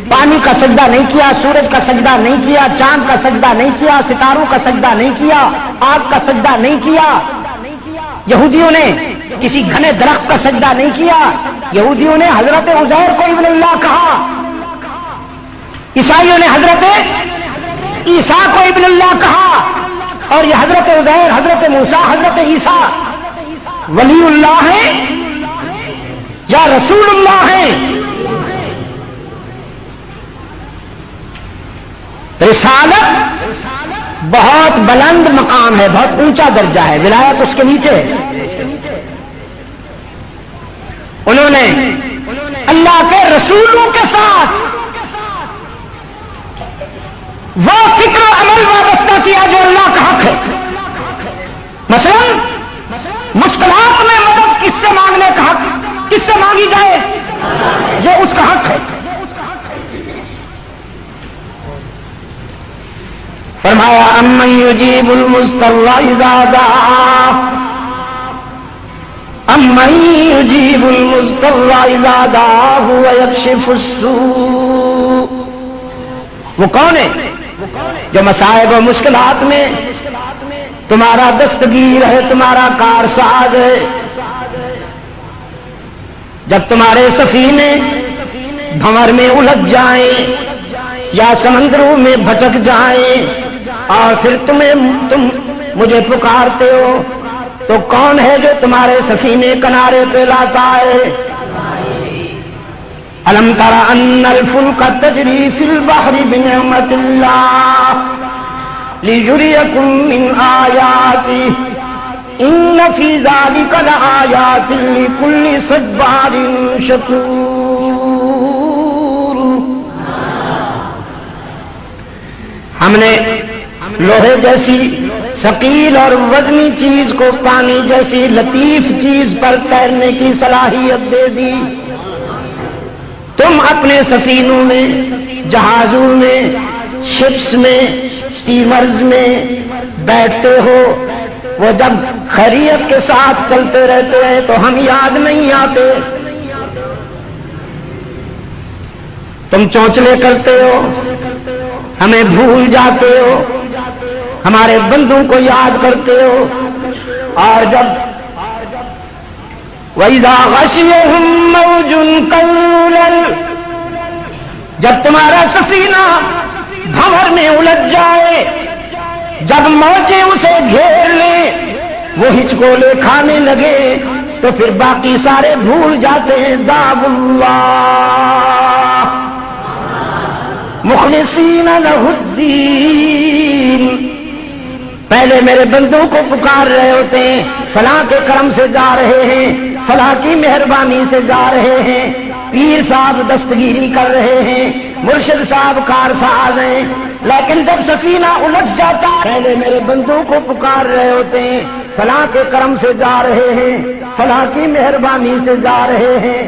Speaker 1: پانی کا سجدہ نہیں کیا، سورج کا سجدہ نہیں کیا، چاند کا سجدہ نہیں کیا، ستاروں کا سجدہ نہیں کیا، آگ کا سجدہ نہیں کیا، یہودیوں نے کسی گھنے درخت کا سجدہ نہیں کیا، یہودیوں نے حضرت عزیر کو ابن اللہ کہا، عیسائیوں نے حضرت عیسیٰ کو ابن اللہ کہا، اور یہ حضرت عزیر، حضرت موسیٰ، حضرت عیسیٰ ولی اللہ ہیں یا رسول اللہ ہیں؟ رسالت بہت بلند مقام ہے، بہت اونچا درجہ ہے، ولایت اس کے نیچے ہے۔ انہوں نے اللہ کے رسولوں کے ساتھ وہ فکر و عمل وابستہ کیا جو اللہ کا حق ہے۔ مثلا مشکلات میں مدد کس سے مانگنے کا حق، کس سے مانگی جائے، یہ اس کا حق ہے۔ فرمایا امن یجیب المضطر اذا دعا، امن یجیب المضطر اذا دعاه ویکشف السوء، وہ کون ہے جو مصائب و مشکلات میں تمہارا دستگیر ہے، تمہارا کارساز ہے۔ جب تمہارے سفینے بھنور میں الجھ جائیں یا سمندروں میں بھٹک جائیں اور پھر تم مجھے پکارتے ہو، تو کون ہے جو تمہارے سفینے کنارے پہ لاتا ہے؟ الم تر ان الفلک تجری فی البحر بنعمت اللہ لیریکم من آیاتہ ان فی ذلک لآیات لکل صبار شکور۔ ہم نے لوہے جیسی ثقیل اور وزنی چیز کو پانی جیسی لطیف چیز پر تیرنے کی صلاحیت دے دی۔ تم اپنے سفینوں میں، جہازوں میں، شپس میں، سٹیمرز میں بیٹھتے ہو، وہ جب خیریت کے ساتھ چلتے رہتے ہیں تو ہم یاد نہیں آتے، تم چونچلے کرتے ہو، ہمیں بھول جاتے ہو، ہمارے بندوں کو یاد کرتے ہو، اور جب وَإِذَا غَشِيَهُم مَّوْجٌ كَالظُّلَلِ، جب تمہارا سفینہ بھنور میں الجھ جائے، جب موجیں اسے گھیر لیں، وہ ہچکولے کھانے لگے، تو پھر باقی سارے بھول جاتے ہیں۔ دعوا اللہ مخلصین لہ الدین، پہلے میرے بندوں کو پکار رہے ہوتے ہیں، فلاں کے کرم سے جا رہے ہیں، فلاں کی مہربانی سے جا رہے ہیں، پیر صاحب دستگیری کر رہے ہیں، مرشد صاحب کارساز ہیں، لیکن جب سفینہ الجھ جاتا ہے، پہلے میرے بندوں کو پکار رہے ہوتے ہیں، فلاں کے کرم سے جا رہے ہیں، فلاں کی مہربانی سے جا رہے ہیں،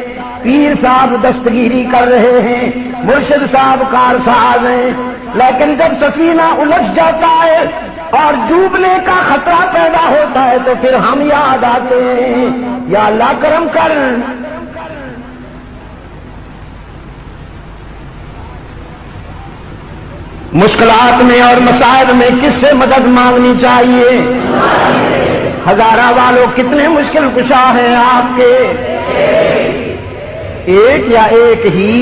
Speaker 1: پیر صاحب دستگیری کر رہے ہیں، مرشد صاحب کارساز ہیں، لیکن جب سفینہ الجھ جاتا ہے اور ڈوبنے کا خطرہ پیدا ہوتا ہے تو پھر ہم یاد آتے ہیں، یا اللہ کرم کر۔ مشکلات میں اور مصائب میں کس سے مدد مانگنی چاہیے؟ ہزارہ والوں کتنے مشکل کشا ہیں آپ کے؟ ایک یا ایک ہی؟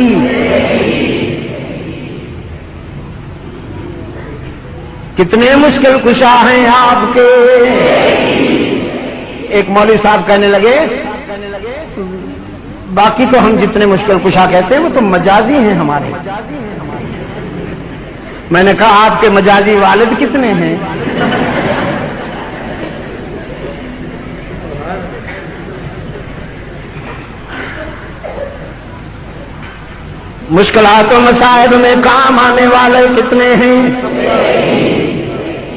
Speaker 1: کتنے مشکل کشا ہیں آپ کے؟ ایک مولوی صاحب کہنے لگے باقی تو ہم جتنے مشکل کشا کہتے ہیں وہ تو مجازی ہیں ہمارے۔ میں نے کہا آپ کے مجازی والد کتنے ہیں؟ مشکلات و مصائب میں کام آنے والے کتنے ہیں؟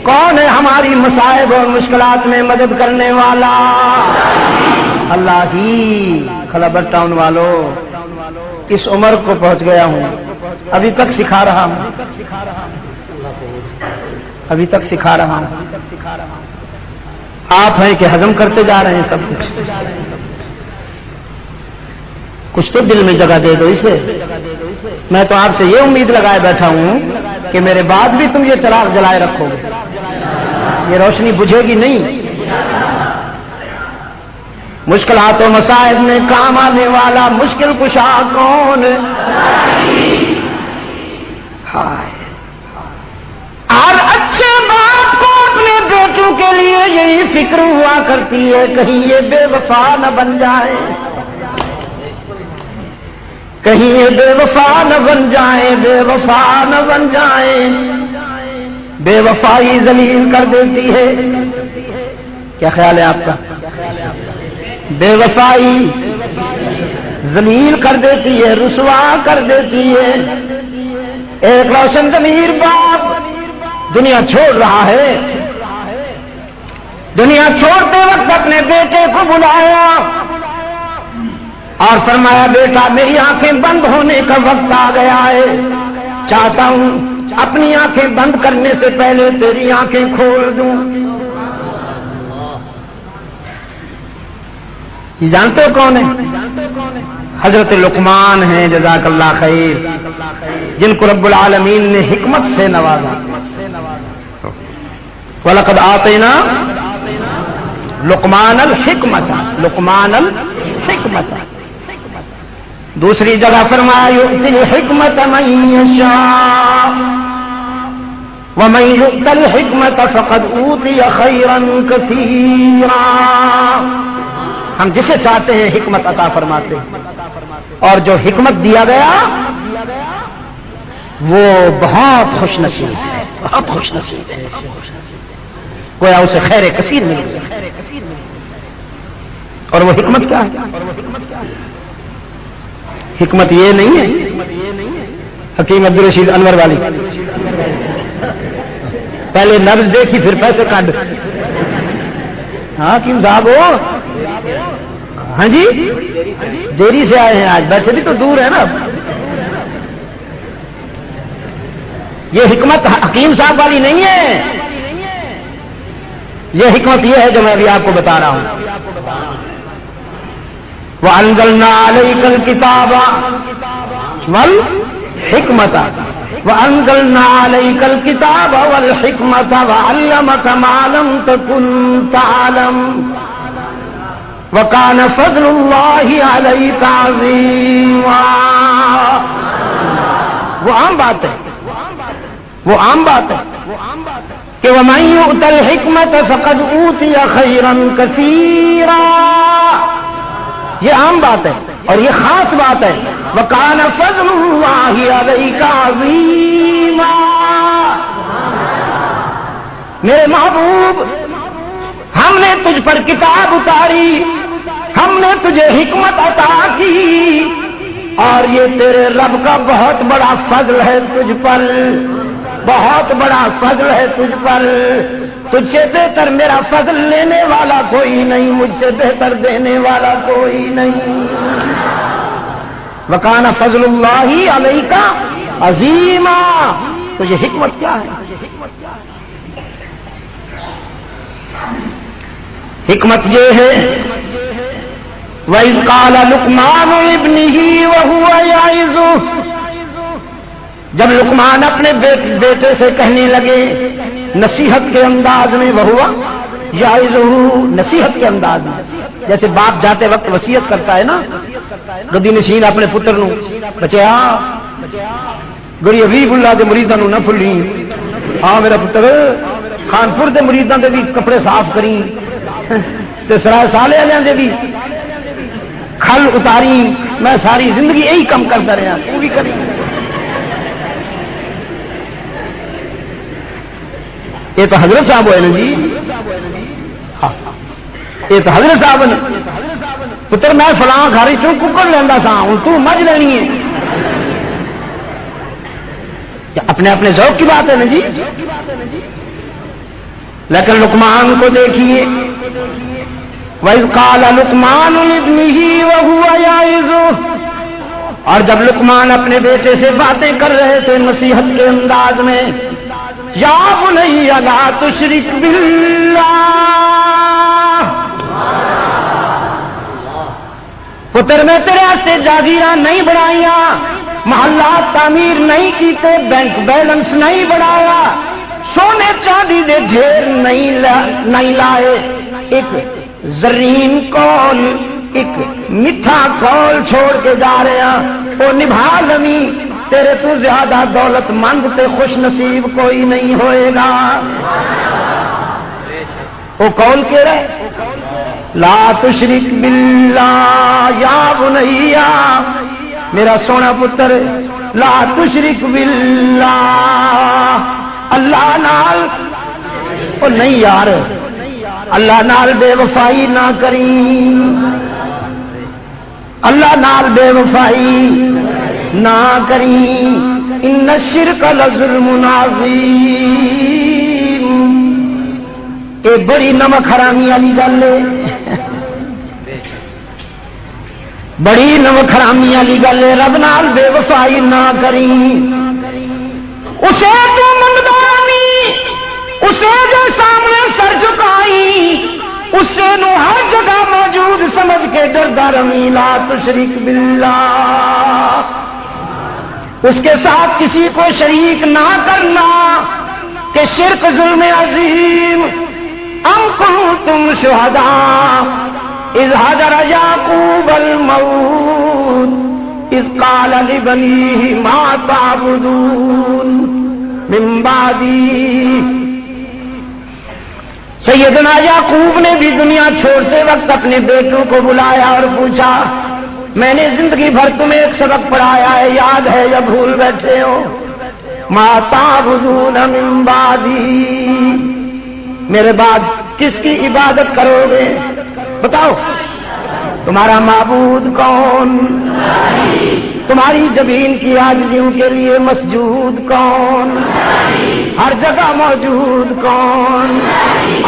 Speaker 1: کون ہے ہماری مصائب اور مشکلات میں مدد کرنے والا؟ اللہ ہی۔ خلابت ٹاؤن والوں، اس عمر کو پہنچ گیا ہوں ابھی تک سکھا رہا ہوں، ابھی تک سکھا رہا ہوں۔ آپ ہیں کہ ہضم کرتے جا رہے ہیں سب کچھ تو دل میں جگہ دے دو اسے۔ میں تو آپ سے یہ امید لگائے بیٹھا ہوں کہ میرے بعد بھی تم یہ چراغ جلائے رکھو گے، یہ روشنی بجھے گی نہیں۔ مشکلات و مصائب میں کام آنے والا مشکل کشا کون؟ اور اچھے باپ کو اپنے بیٹوں کے لیے یہی فکر ہوا کرتی ہے کہیں یہ بے وفا نہ بن جائے، کہیں یہ بے وفا نہ بن جائے، بے وفا نہ بن جائے۔ بے وفائی ذلیل کر دیتی ہے۔ کیا خیال ہے آپ کا؟ بے وفائی ذلیل کر دیتی ہے، رسوا کر دیتی ہے۔ ایک روشن ضمیر باپ دنیا چھوڑ رہا ہے، دنیا چھوڑتے وقت اپنے بیٹے کو بلایا اور فرمایا بیٹا میری آنکھیں بند ہونے کا وقت آ گیا ہے، چاہتا ہوں اپنی آنکھیں بند کرنے سے پہلے تیری آنکھیں کھول دوں۔ یہ جانتے ہو کون ہے؟ حضرت لقمان ہیں جزاک اللہ خیر، جن کو رب العالمین نے حکمت سے نوازا۔ وَلَقَدْ آتَيْنَا لقمان الحکمت، لقمان الحکمت۔ دوسری جگہ فرمایا یؤتی الحکمت من یشاء ومن یؤت الحکمت فقد اوتی خیرا کثیرا۔ ہم جسے چاہتے ہیں حکمت عطا فرماتے ہیں، اور جو حکمت دیا گیا وہ بہت خوش نصیب ہے، بہت خوش نصیب ہے، گویا اسے خیر کثیر مل گئی۔ اور وہ حکمت کیا ہے؟ حکمت یہ نہیں ہے حکیم عبدالرشید انور والی پہلے نبض دیکھی پھر پیسے کاٹ۔ ہاں حکیم صاحب ہو؟ ہاں جی دیری سے آئے ہیں، آج بیٹھے بھی تو دور ہے نا۔ یہ حکمت حکیم صاحب والی نہیں ہے، یہ حکمت یہ ہے جو میں ابھی آپ کو بتا رہا ہوں۔ وَأَنزَلْنَا عَلَيْكَ الْكِتَابَ وَالْحِكْمَةَ وَأَنزَلْنَا عَلَيْكَ الْكِتَابَ وَالْحِكْمَةَ وَعَلَّمَكَ مَا لَمْ تَكُنْ تَعْلَمْ وَكَانَ فَضْلُ اللَّهِ عَلَيْكَ عَظِيمًا۔ وہ عام بات ہے، وہ عام بات ہے کہ وَمَن يُؤْتَ الْحِكْمَةَ فَقَدْ أُوتِيَ خَيْرًا كَثِيرًا، یہ عام بات ہے اور یہ خاص بات ہے۔ وَكَانَ فَضْلُ اللَّهِ عَلَيْكَ عَظِيمًا۔ میرے محبوب ہم نے تجھ پر کتاب اتاری، ہم نے تجھے حکمت عطا کی، اور یہ تیرے رب کا بہت بڑا فضل ہے تجھ پر، بہت بڑا فضل ہے تجھ پر۔ تجھ سے بہتر میرا فضل لینے والا کوئی نہیں، مجھ سے بہتر دینے والا کوئی نہیں۔ وَكَانَ فَضْلُ اللَّهِ عَلَيْكَ عَظِيمًا۔ تو یہ حکمت کیا ہے؟ حکمت یہ ہے وَإِذْ قَالَ لُقْمَانُ لِابْنِهِ وَهُوَ يَعِظُهُ، جب لقمان اپنے بیٹے سے کہنے لگے نصیحت کے انداز میں، وہوا یعظہ، نصیحت کے انداز میں، جیسے باپ جاتے وقت وصیت کرتا ہے نا، گدی نشین اپنے پتر نو بچیا گڑی حبیب اللہ دے مریداں نو نہ بھلی، ہاں میرا پتر خانپور دے مریداں دے بھی کپڑے صاف کریں تے سرائے سالے والے دے بھی کھل اتاری، میں ساری زندگی یہی کم کرتا رہا، تو بھی کریں۔ یہ تو حضرت صاحب ہوئے نا جی، یہ تو حضرت صاحب نے پتر میں فلاں گھر چوں ککڑ لینا سا، ہوں تو مجھ لینی ہے۔ اپنے اپنے ذوق کی بات ہے نا جی، لیکن لقمان کو دیکھیے وَإِذْ قَالَ لُقْمَانُ لِابْنِهِ وَهُوَ يَعِظُهُ، اور جب لقمان اپنے بیٹے سے باتیں کر رہے تھے نصیحت کے انداز میں، یا بنی لا تشرک باللہ، پتر میں تیرے واسطے جاگیراں نہیں بنائیاں، محلات تعمیر نہیں کیتے، بینک بیلنس نہیں بڑھایا، سونے چاندی دے ڈھیر نہیں لائے، ایک زرین قول، ایک میٹھا قول چھوڑ کے جا رہے ہیں، وہ نبھا لمی، تیرے تو زیادہ دولت مند تے خوش نصیب کوئی نہیں ہوئے گا۔ وہ قول کہہ رہے لا تشرک باللہ یا بنیا، میرا سونا پتر لا تشرک باللہ، اللہ نال او نہیں یار، اللہ نال بے وفائی نہ کریں، اللہ نال بے وفائی نہ کریں، ان الشرک لظلم عظیم، یہ بڑی نمک حرامی والی گل ہے، بڑی نمک حرامی والی گل ہے، رب نال بے وفائی نہ کریں، اسے تو مندانی، اسے جو سامنے سر جھکائی، اسے نو ہر جگہ موجود سمجھ کے ڈردا رمی، لا تشرک باللہ، اس کے ساتھ کسی کو شریک نہ کرنا، کہ شرک ظلم عظیم۔ ام کنتم شہداء اذ حضر یعقوب الموت اذ قال لبنیہ ما تعبدون من بعدی، سیدنا یعقوب نے بھی دنیا چھوڑتے وقت اپنے بیٹوں کو بلایا اور پوچھا، میں نے زندگی بھر تمہیں ایک سبق پڑھایا ہے، یاد ہے یا بھول بیٹھے ہو؟ ما تعبدون من بعدی، میرے بعد کس کی عبادت کرو گے؟ بتاؤ، تمہارا معبود کون؟ تمہاری جبین کی عاجزیوں کے لیے مسجود کون؟ ہر جگہ موجود کون؟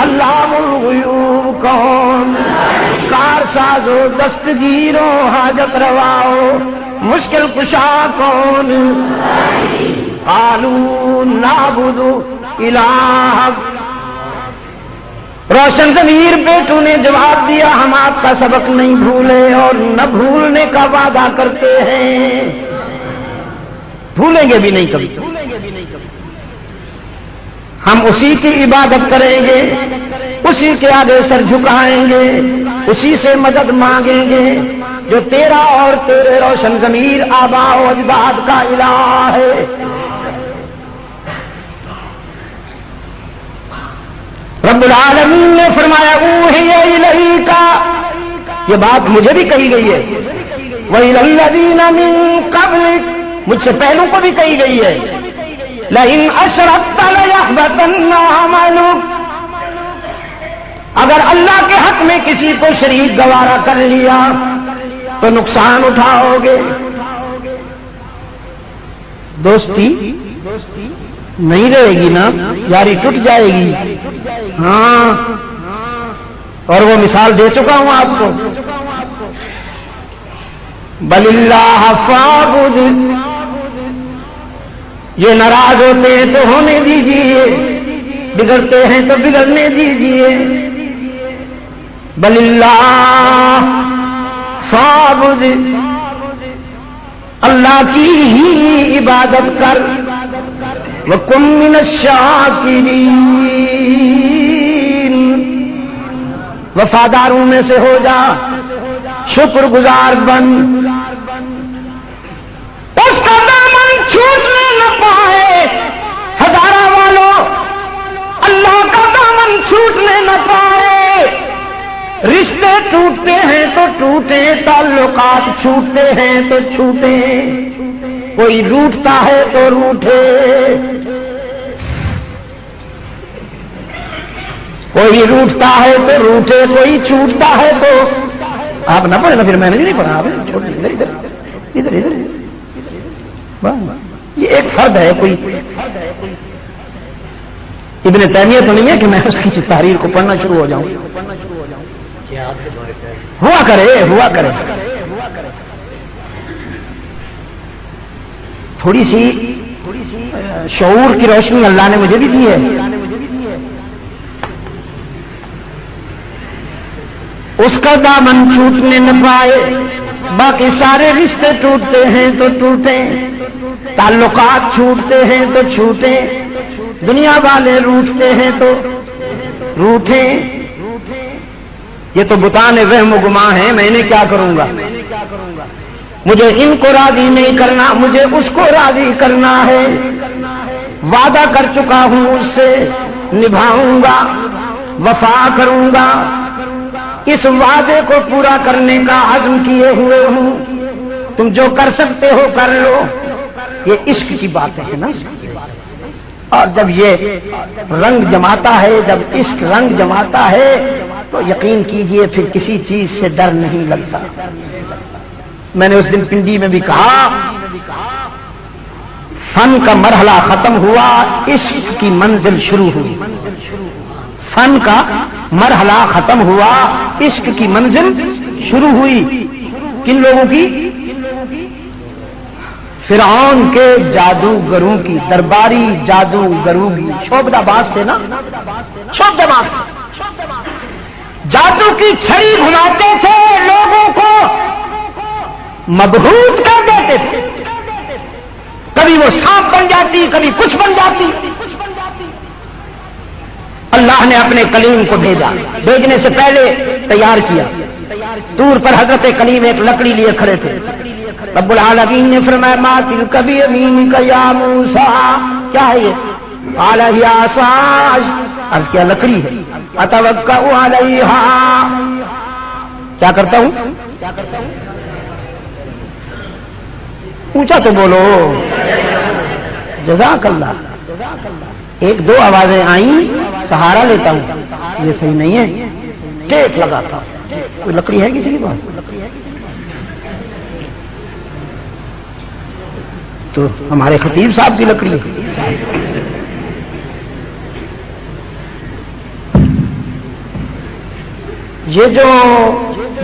Speaker 1: علام الغیوب کون؟ کار سازو، دستگیرو، حاجت رواؤ، مشکل کشا کون؟ قالوا نعبد الہک، روشن ضمیر بیٹوں نے جواب دیا، ہم آپ کا سبق نہیں بھولے اور نہ بھولنے کا وعدہ کرتے ہیں، بھولیں گے بھی نہیں کبھی، ہم اسی کی عبادت کریں گے، اسی کے آگے سر جھکائیں گے، اسی سے مدد مانگیں گے جو تیرا اور تیرے روشن ضمیر آباء و اجداد کا الہ ہے۔ رب العالمین نے فرمایا اوحی الیک، یہ بات مجھے بھی کہی گئی ہے، وَإِلَى الَّذِينَ مِن قَبْلِكَ، مجھ سے پہلوں کو بھی کہی گئی ہے، لَئِنْ أَشْرَكْتَ لَيَحْبَطَنَّ عَمَلُكَ، اگر اللہ کے حق میں کسی کو شریک گوارا کر لیا تو نقصان اٹھاؤ گے۔ دوستی نہیں رہے گی نا، یاری ٹوٹ جائے گی، ہاں، اور وہ مثال دے چکا ہوں آپ کو، بل اللہ فاعبد، یہ ناراض ہوتے ہیں تو ہونے دیجیے، بگڑتے ہیں تو بگڑنے دیجیے، بل اللہ فاعبد، اللہ کی ہی عبادت کر، وَكُن مِّنَ الشَّاكِرِينَ، وفاداروں میں سے ہو جا، شکر گزار بن، اس کا دامن چھوٹنے نہ پائے، ہزارہ والوں اللہ کا دامن چھوٹنے نہ پائے، رشتے ٹوٹتے ہیں تو ٹوٹے، تعلقات چھوٹتے ہیں تو چھوٹے، کوئی روٹتا ہے تو روٹے، کوئی روٹتا ہے تو روٹے، کوئی چھوٹتا ہے تو، آپ نہ پڑھیں نا، پھر میں نے نہیں پڑھا، آپ چھوڑ ادھر ادھر ادھر ادھر، یہ ایک فرد ہے، کوئی ابن تیمیہ تو نہیں ہے کہ میں اس کی تحریر کو پڑھنا شروع ہو جاؤں، ہوا کرے، ہوا کرے، تھوڑی سی شعور کی روشنی اللہ نے مجھے بھی دی ہے. اس کا دامن چھوٹنے نہ پائے. باقی سارے رشتے ٹوٹتے ہیں تو ٹوٹیں، تعلقات چھوٹتے ہیں تو چھوٹیں، دنیا والے روٹتے ہیں تو روٹیں. یہ تو بتانے وہم و گماں ہیں، میں نے کیا کروں گا؟ مجھے ان کو راضی نہیں کرنا، مجھے اس کو راضی کرنا ہے. وعدہ کر چکا ہوں اس سے نبھاؤں گا، وفا کروں گا. اس وعدے کو پورا کرنے کا عزم کیے ہوئے ہوں. تم جو کر سکتے ہو کر لو. یہ عشق کی باتیں ہیں نا. اور جب یہ رنگ جماتا ہے، جب عشق رنگ جماتا ہے تو یقین کیجئے پھر کسی چیز سے ڈر نہیں لگتا. میں نے اس دن پنڈی میں بھی کہا، فن کا مرحلہ ختم ہوا، عشق کی منزل شروع ہوئی. فن کا مرحلہ ختم ہوا، عشق کی منزل شروع ہوئی. کن لوگوں کی؟ فرعون کے جادوگروں کی، درباری جادوگروں کی. شعبدہ باز تھے نا، شعبدہ باز جادو کی چھڑی گھماتے تھے، لوگوں کو مبہوت کر دیتے تھے. کبھی وہ سانپ بن جاتی، کبھی کچھ بن جاتی. اللہ نے اپنے کلیم کو بھیجا، بھیجنے سے پہلے تیار کیا. دور پر حضرت کلیم ایک لکڑی لیے کھڑے تھے. رب العالمین نے فرمایا ما تلک بیمینک یا موسیٰ، کیا ہے یہ؟ قال ہی عصای، عرض کیا لکڑی ہے. اتوکأ علیہا، کیا کرتا ہوں؟ اونچا تو بولو. جزاک اللہ. ایک دو آوازیں آئیں، سہارا لیتا ہوں. یہ صحیح نہیں ہے، ٹیک لگاتا ہوں. کوئی لکڑی ہے کسی کے پاس؟ تو ہمارے خطیب صاحب کی لکڑی ہے. یہ جو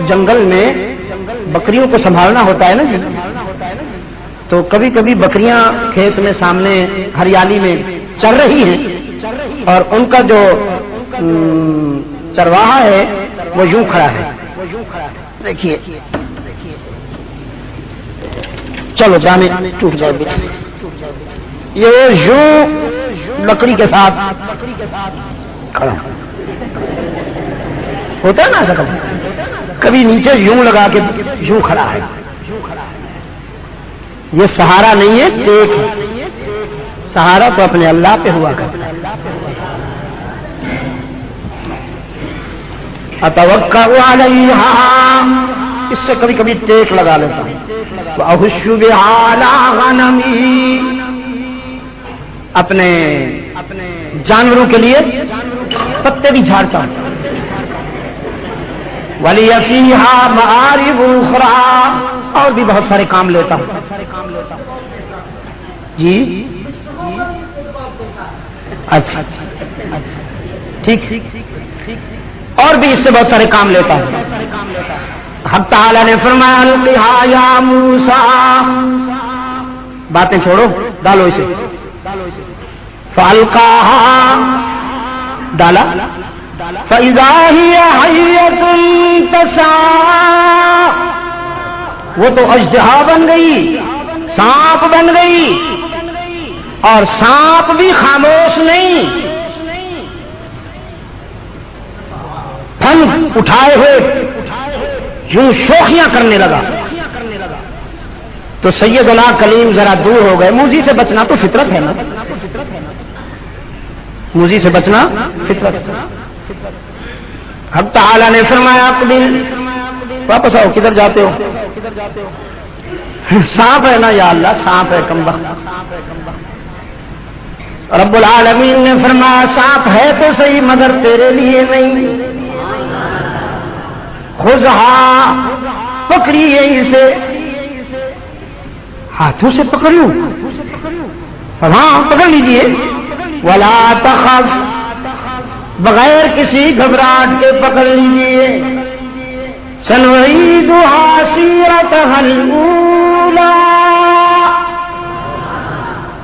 Speaker 1: جنگل میں بکریوں کو سنبھالنا ہوتا ہے نا جی، تو کبھی کبھی بکریاں کھیت میں سامنے ہریالی میں چر رہی ہیں اور ان کا جو چرواہا ہے وہ یوں کھڑا ہے. دیکھیے، چلو جانے ٹوٹ جائے بیٹھے. یہ یوں لکڑی کے ساتھ کھڑا ہوتا ہے نا، کبھی نیچے یوں لگا کے یوں کھڑا ہے. یہ سہارا نہیں ہے، ٹیک ہے. سہارا تو اپنے اللہ پہ ہوا کرتا ہے. اتوکأ علیہا، اس سے کبھی کبھی ٹیک لگا لیتا ہوں. وأحش بہا علی غنمی، اپنے جانوروں کے لیے پتے بھی جھاڑتا ہوں. ولی فیہا مآرب اخری، اور بھی بہت سارے کام لیتا ہوں. جی اچھا ٹھیک، اور بھی اس سے بہت سارے کام لیتا ہوں. حق تعالی نے فرمایا القھا یا موسیٰ، باتیں چھوڑو، ڈالو اسے. فالقاہا، ڈالا. فإذا هي حية تسعى، وہ تو اژدہا بن گئی، سانپ بن گئی. اور سانپ بھی خاموش نہیں، پھن اٹھائے ہوئے یوں شوخیاں کرنے لگا. تو سیدنا کلیم ذرا دور ہو گئے. موذی سے بچنا تو فطرت ہے نا، موذی سے بچنا فطرت. حق تعالی نے فرمایا اقبل، واپس آؤ. کدھر جاتے ہو؟ سانپ ہے نا، یا اللہ سانپ ہے کمبخت. رب العالمین نے فرمایا سانپ ہے تو صحیح مگر تیرے لیے نہیں. خذھا، پکڑیے اسے. ہاتھوں سے پکڑ لوں؟ ہاں پکڑ لیجیے. ولا تخف، بغیر کسی گھبراہٹ کے پکڑ لیجیے. سنعیدھا سیرتھا الاولی،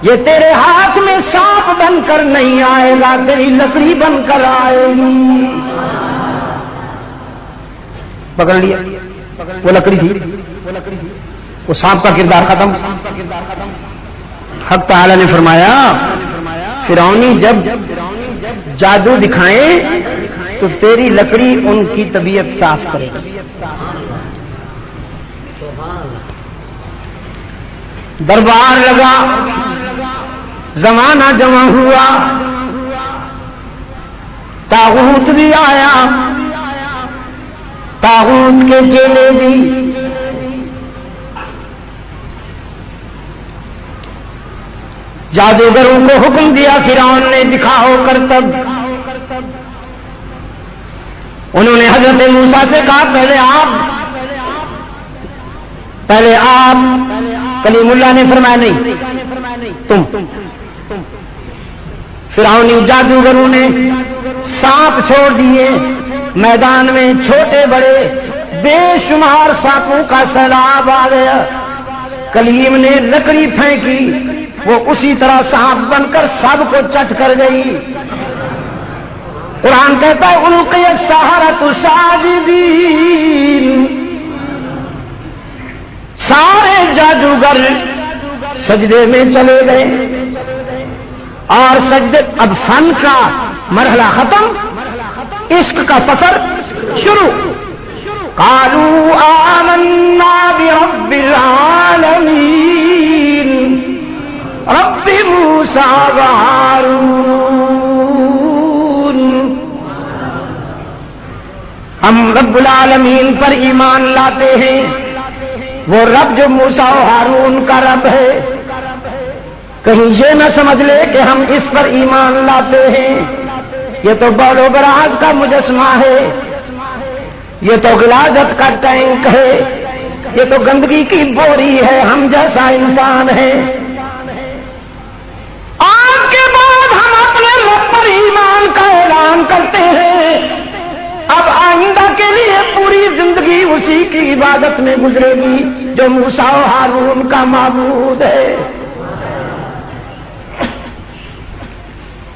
Speaker 1: یہ تیرے ہاتھ میں سانپ بن کر نہیں آئے گا، تیری لکڑی بن کر آئے گی۔ پکڑ لیا، وہ لکڑی تھی، وہ سانپ کا کردار ختم۔ حق تعالی نے فرمایا فرعونی جب جادو دکھائیں تو تیری لکڑی ان کی طبیعت صاف کرے گی۔ دربار لگا، زمانہ جمع ہوا، طاغوت بھی آیا، طاغوت کے چیلے بھی، جادوگروں کو حکم دیا فرعون نے دکھاؤ کرتب۔ انہوں نے حضرت موسیٰ سے کہا پہلے آپ، کلیم اللہ نے فرمایا نہیں تم۔ فرعونی جادوگروں نے سانپ چھوڑ دیے میدان میں، چھوٹے بڑے بے شمار سانپوں کا سیلاب آ گیا۔ کلیم نے لکڑی پھینکی، وہ اسی طرح سانپ بن کر سب کو چٹ کر گئی۔ قرآن کہتا ہے القی السحرۃ ساجدین، سارے جادوگر سجدے میں چلے گئے، اور سجدے، اب فن کا مرحلہ ختم، عشق کا سفر شروع۔ قالوا آمنا برب العالمین رب موسیٰ و ہارون، ہم رب العالمین پر ایمان لاتے ہیں، وہ رب جو موسیٰ و ہارون کا رب ہے۔ کہیں یہ نہ سمجھ لے کہ ہم اس پر ایمان لاتے ہیں، یہ تو بول و براز کا مجسمہ ہے، یہ تو غلاظت کا ٹینک ہے، یہ تو گندگی کی بوری ہے، ہم جیسا انسان ہے۔ آج کے بعد ہم اپنے رب پر ایمان کا اعلان کرتے ہیں، اب آئندہ کے لیے پوری زندگی اسی کی عبادت میں گزرے گی جو موسیٰ و ہارون کا معبود ہے۔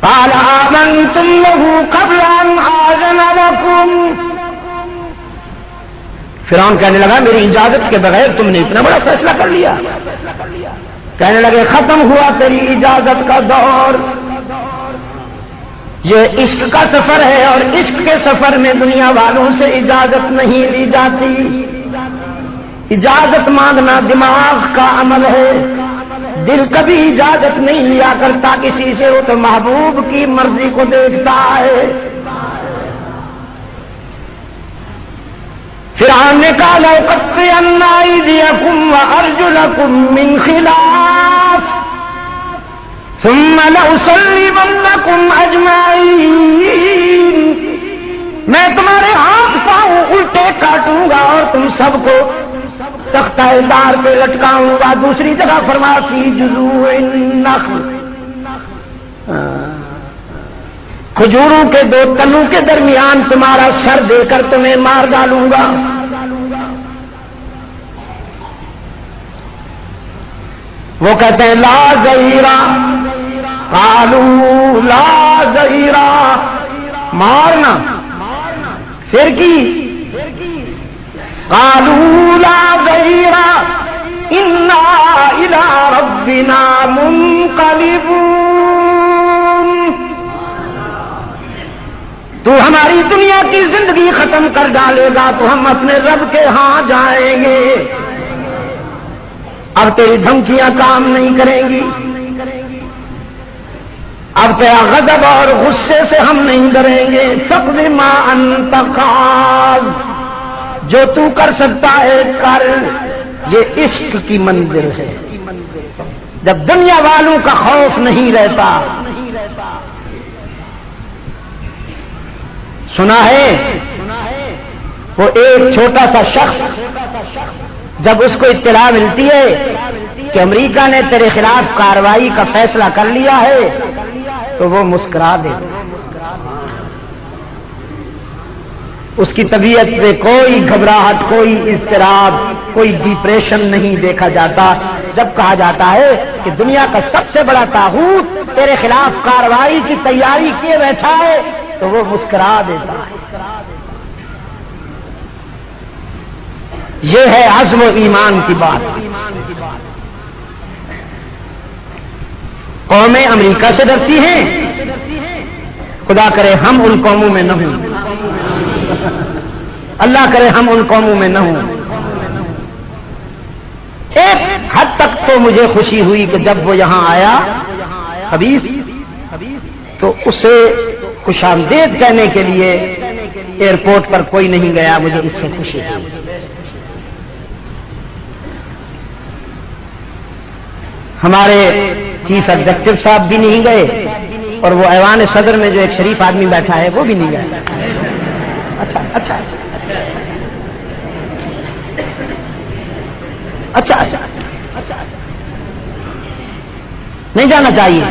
Speaker 1: قال آمنتم له قبل ان آذن لكم، فرعون کہنے لگا میری اجازت کے بغیر تم نے اتنا بڑا فیصلہ کر لیا۔ کہنے لگے ختم ہوا تیری اجازت کا دور، یہ عشق کا سفر ہے، اور عشق کے سفر میں دنیا والوں سے اجازت نہیں لی جاتی۔ اجازت مانگنا دماغ کا عمل ہے، دل کبھی اجازت نہیں لیا کرتا کسی سے، وہ تو محبوب کی مرضی کو دیکھتا ہے۔ فرعون نے کہا لَأُقَطِّعَنَّ أَيْدِيَكُمْ وَأَرْجُلَكُمْ مِنْ خِلَافٍ ثُمَّ لَأُصَلِّبَنَّكُمْ أَجْمَعِينَ، میں تمہارے ہاتھ پاؤں الٹے کاٹوں گا اور تم سب کو تختہ دار پہ لٹکاؤں گا۔ دوسری جگہ فرمایا فی جذوع النخل، کھجوروں کے دو تنوں کے درمیان تمہارا سر دے کر تمہیں مار ڈالوں گا۔ وہ کہتے ہیں لا ظہیرہ، قالوا لا ظہیرہ، مارنا پھر کی، قالوا لا ظہیرہ انا الی ربنا منقلبون، تو ہماری دنیا کی زندگی ختم کر ڈالے گا تو ہم اپنے رب کے ہاں جائیں گے، اب تیری دھمکیاں کام نہیں کریں گی، اب تیرا غضب اور غصے سے ہم نہیں ڈریں گے۔ فقض ما انت قاض، جو تو کر سکتا ہے کر، یہ عشق کی منزل ہے۔ جب دنیا والوں کا خوف نہیں رہتا، سنا ہے وہ ایک چھوٹا سا شخص جب اس کو اطلاع ملتی ہے کہ امریکہ نے تیرے خلاف کارروائی کا فیصلہ کر لیا ہے تو وہ مسکرا دے، اس کی طبیعت پہ کوئی گھبراہٹ، کوئی اضطراب، کوئی ڈپریشن نہیں دیکھا جاتا، جب کہا جاتا ہے کہ دنیا کا سب سے بڑا طاغوت تیرے خلاف کارروائی کی تیاری کیے بیٹھا ہے تو وہ مسکرا دیتا ہے۔ یہ ہے عزم و ایمان کی بات۔ قومیں امریکہ سے ڈرتی ہیں، خدا کرے ہم ان قوموں میں نہ ہوں، اللہ کرے ہم ان قوموں میں نہ ہوں۔ ایک حد تک تو مجھے خوشی ہوئی کہ جب وہ یہاں آیا خبیث تو اسے خوش آمدید کہنے کے لیے ایئرپورٹ پر کوئی نہیں گیا، مجھے اس سے خوشی ہوئی۔ ہمارے چیف ایگزیکٹو صاحب بھی نہیں گئے اور وہ ایوان صدر میں جو ایک شریف آدمی بیٹھا ہے وہ بھی نہیں گیا۔ اچھا اچھا اچھا اچھا اچھا نہیں جانا چاہیے،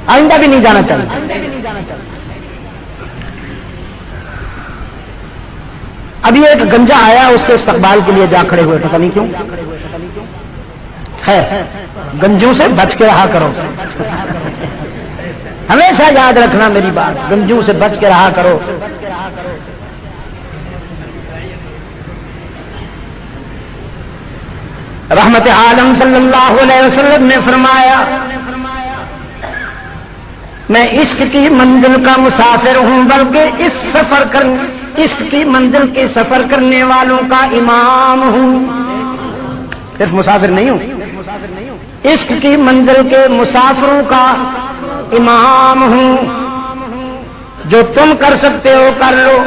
Speaker 1: آئندہ بھی نہیں جانا چاہیے۔ ابھی ایک گنجا آیا، اس کے استقبال کے لیے جا کھڑے ہوئے، پتہ نہیں کیوں۔ ہے گنجوں سے بچ کے رہا کرو، ہمیشہ یاد رکھنا میری بات، گنجوں سے بچ کے رہا کرو۔ رحمت عالم صلی اللہ علیہ وسلم نے فرمایا میں عشق کی منزل کا مسافر ہوں، بلکہ عشق کی منزل کے سفر کرنے والوں کا امام ہوں، صرف مسافر نہیں ہوں، عشق کی منزل کے مسافروں کا امام ہوں۔ جو تم کر سکتے ہو کر لو۔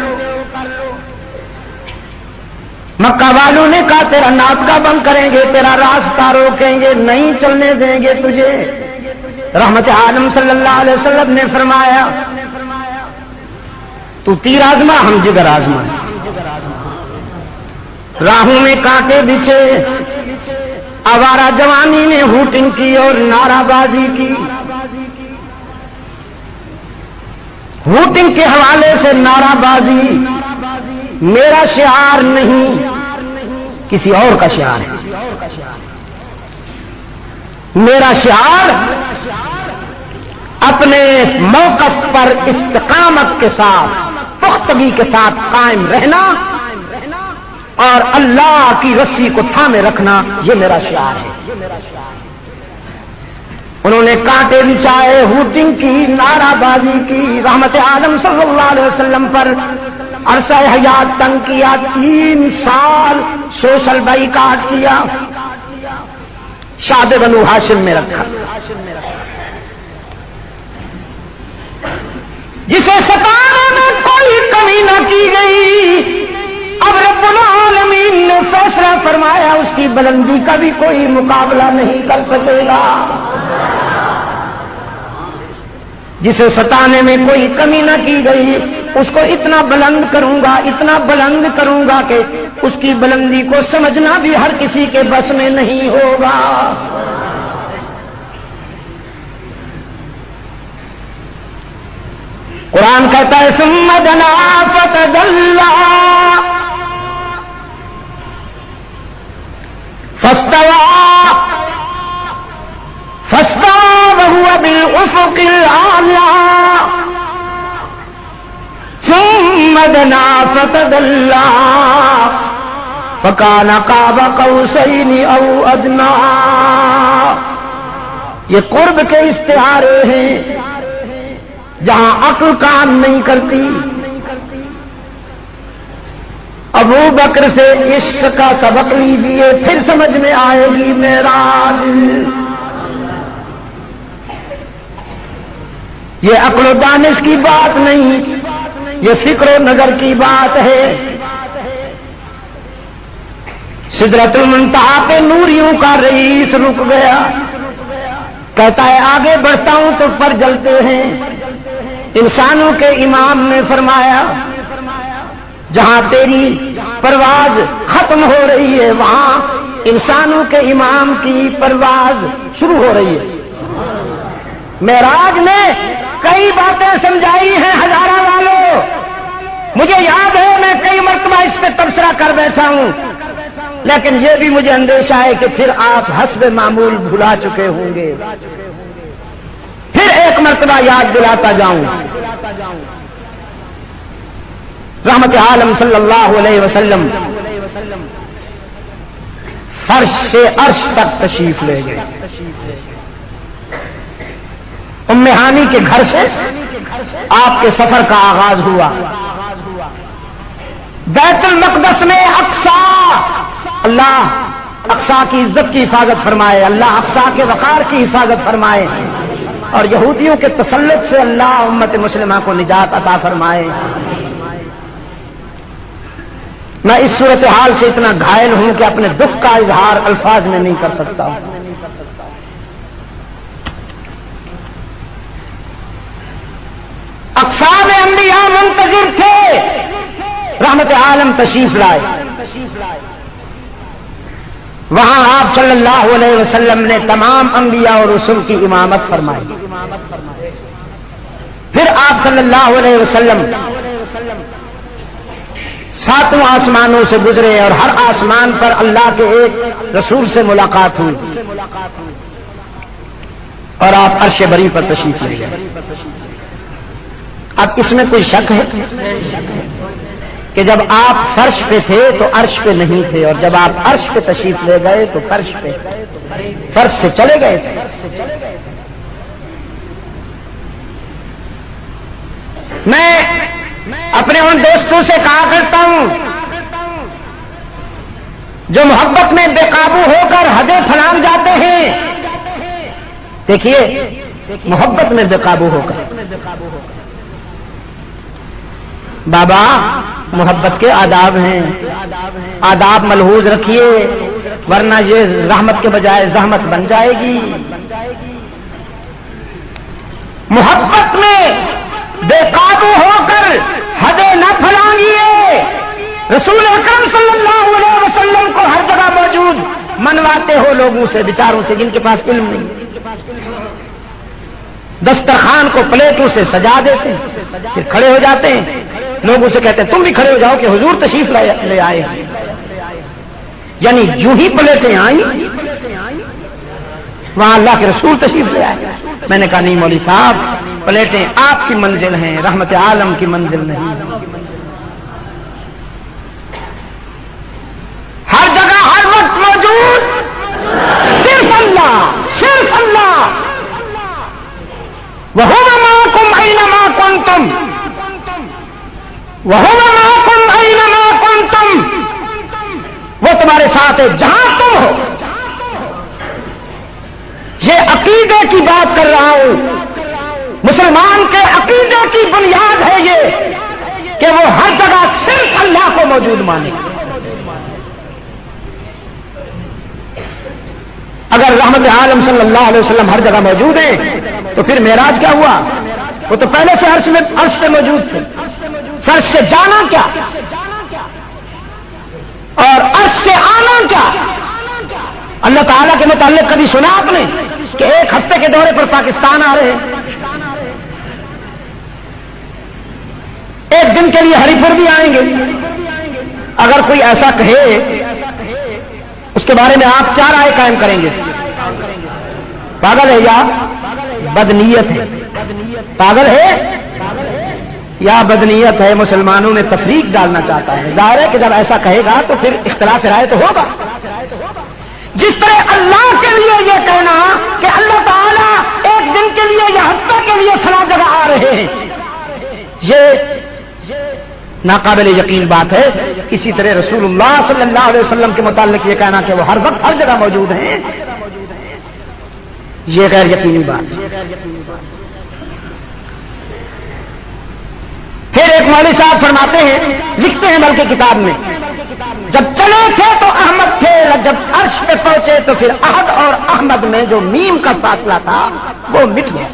Speaker 1: مکہ والوں نے کہا تیرا ناطقہ بند کریں گے، تیرا راستہ روکیں گے، نہیں چلنے دیں گے تجھے۔ رحمت عالم صلی اللہ علیہ وسلم نے فرمایا تو تیر آزما، ہم جگر آزما۔ راہوں میں کانٹے بچھے، آوارہ جوانی نے ہوٹنگ کی اور نعرہ بازی کی۔ ہوٹنگ کے حوالے سے نعرہ بازی میرا شعار نہیں، کسی اور کا شعار ہے۔ میرا شعار اپنے موقف پر استقامت کے ساتھ، پختگی کے ساتھ قائم رہنا اور اللہ کی رسی کو تھامے رکھنا، یہ میرا شعار ہے۔ انہوں نے کانٹے بچھائے، ہوٹنگ کی، نعرہ بازی کی، رحمت عالم صلی اللہ علیہ وسلم پر عرصہ حیات تنگ کیا، 3 سال سوشل بائیکاٹ کیا، شعب بنو ہاشم میں رکھا۔ جسے ستانے میں کوئی کمی نہ کی گئی، اب رب العالمین نے فیصلہ فرمایا اس کی بلندی کا بھی کوئی مقابلہ نہیں کر سکے گا۔ جسے ستانے میں کوئی کمی نہ کی گئی، اس کو اتنا بلند کروں گا، اتنا بلند کروں گا کہ اس کی بلندی کو سمجھنا بھی ہر کسی کے بس میں نہیں ہوگا۔ قرآن کہتا ہے ثم دنا فتدلى فاستوى وهو بالأفق الأعلى ثم دنا فتدلى فكان قاب قوسين أو أدنى۔ یہ قرب کے استعارے ہیں جہاں عقل کام نہیں کرتی۔ ابو بکر سے عشق کا سبق لیجیے، پھر سمجھ میں آئے گی معراج۔ یہ عقل و دانش کی بات نہیں، یہ فکر و نظر کی بات ہے۔ سدرۃ المنتہا پہ نوریوں کا رئیس رک گیا، کہتا ہے آگے بڑھتا ہوں تو پر جلتے ہیں۔ انسانوں کے امام نے فرمایا جہاں تیری پرواز ختم ہو رہی ہے وہاں انسانوں کے امام کی پرواز شروع ہو رہی ہے۔ معراج نے کئی باتیں سمجھائی ہیں ہزارہ والوں، مجھے یاد ہے میں کئی مرتبہ اس پہ تبصرہ کر بیٹھا ہوں۔ لیکن یہ بھی مجھے اندیشہ ہے کہ پھر آپ حسب معمول بھلا چکے ہوں گے. پھر ایک مرتبہ یاد دلاتا جاؤں، رحمت عالم صلی اللہ علیہ وسلم فرش سے عرش تک تشریف لے گئے. ام ہانی کے گھر سے آپ کے سفر کا آغاز ہوا. بیت المقدس میں اقصا، اللہ اقصا کی عزت کی حفاظت فرمائے، اللہ اقصا کے وقار کی حفاظت فرمائے، اور یہودیوں کے تسلط سے اللہ امت مسلمہ کو نجات عطا فرمائے. میں اس صورتحال سے اتنا گھائل ہوں کہ اپنے دکھ کا اظہار الفاظ میں نہیں کر سکتا. اقصا میں انبیاء منتظر تھے، رحمت عالم تشریف لائے. وہاں آپ صلی اللہ علیہ وسلم نے تمام انبیاء اور رسل کی امامت فرمائی. پھر آپ صلی اللہ علیہ وسلم ساتوں آسمانوں سے گزرے اور ہر آسمان پر اللہ کے ایک رسول سے ملاقات ہوئی اور آپ عرش بری پر تشریف لے گئے. اب اس میں کوئی شک ہے کہ جب آپ فرش پہ تھے تو عرش پہ نہیں تھے، اور جب آپ عرش پہ تشریف لے گئے تو فرش پہ، فرش سے چلے گئے تھے. میں اپنے ان دوستوں سے کہا کرتا ہوں جو محبت میں بے قابو ہو کر حدیں پھلانگ جاتے ہیں، دیکھیے محبت میں بے قابو ہو کر، بابا محبت کے آداب ہیں، آداب ملحوظ رکھیے ورنہ یہ رحمت کے بجائے زحمت بن جائے گی. محبت میں بے قابو ہو کر حدیں نہ پھلانگیے. رسول اکرم صلی اللہ علیہ وسلم کو ہر جگہ موجود منواتے ہو لوگوں سے، بیچاروں سے جن کے پاس علم نہیں. دسترخوان کو پلیٹوں سے سجا دیتے ہیں، پھر کھڑے ہو جاتے ہیں، لوگوں سے کہتے ہیں تم بھی کھڑے ہو جاؤ کہ حضور تشریف لے آئے ہیں. یعنی جو ہی پلیٹیں آئیں وہاں اللہ کے رسول تشریف لے آئے. میں نے کہا نہیں مولوی صاحب، پلیٹیں آپ کی منزل ہیں، رحمت عالم کی منزل نہیں. ہر جگہ ہر وقت موجود صرف اللہ، صرف اللہ. وَهُوَ مَعَكُمْ أَيْنَمَا كُنْتُمْ، وَهُوَ مَعَكُمْ أَيْنَمَا كُنْتُمْ، وہ تمہارے ساتھ ہے جہاں تم ہو. یہ عقیدے کی بات کر رہا ہوں، مسلمان کے عقیدے کی بنیاد ہے یہ کہ وہ ہر جگہ صرف اللہ کو موجود مانے. اگر رحمت عالم صلی اللہ علیہ وسلم ہر جگہ موجود ہیں تو پھر معراج کیا ہوا؟ وہ تو پہلے سے عرش پہ موجود تھے. فرش سے جانا کیا اور عرش سے آنا کیا؟ اللہ تعالیٰ کے متعلق کبھی سنا آپ نے کہ ایک ہفتے کے دورے پر پاکستان آ رہے ہیں؟ ایک دن کے لیے ہری پور بھی آئیں گے. اگر کوئی ایسا کہے اس کے بارے میں آپ کیا رائے قائم کریں گے؟ پاگل ہے یا بدنیت ہے؟ پاگل ہے یا بدنیت ہے؟ مسلمانوں میں تفریق ڈالنا چاہتا ہے. ظاہر ہے کہ جب ایسا کہے گا تو پھر اختلاف رائے تو ہوگا. جس طرح اللہ کے لیے یہ کہنا کہ اللہ تعالیٰ ایک دن کے لیے یا ہفتہ کے لیے فلاں جگہ آ رہے ہیں، یہ ناقابل یقین بات ہے. اسی طرح رسول اللہ صلی اللہ علیہ وسلم کے متعلق یہ کہنا کہ وہ ہر وقت ہر جگہ موجود ہیں، یہ غیر یقینی بات ہے. پھر ایک مولوی صاحب فرماتے ہیں، لکھتے ہیں بلکہ کتاب میں، جب چلے تھے تو احمد تھے، جب عرش پہ پہنچے تو پھر احد اور احمد میں جو میم کا فاصلہ تھا وہ مٹ گیا.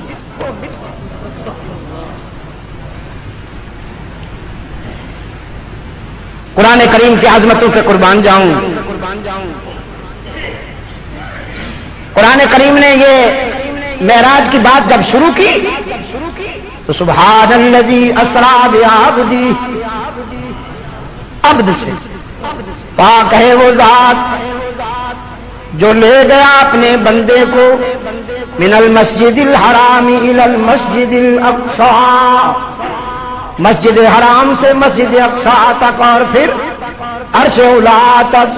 Speaker 1: قرآن کریم کی عظمتوں پہ قربان جاؤں، قرآن کریم نے یہ معراج کی بات جب شروع کی تو سبحان الذی اسریٰ بعبدہ، عبد سے پاک ہے وہ ذات جو لے گیا اپنے بندے کو من المسجد الحرام الى المسجد الاقصى، مسجد حرام سے مسجد اقصی تک اور پھر عرش اولا تک،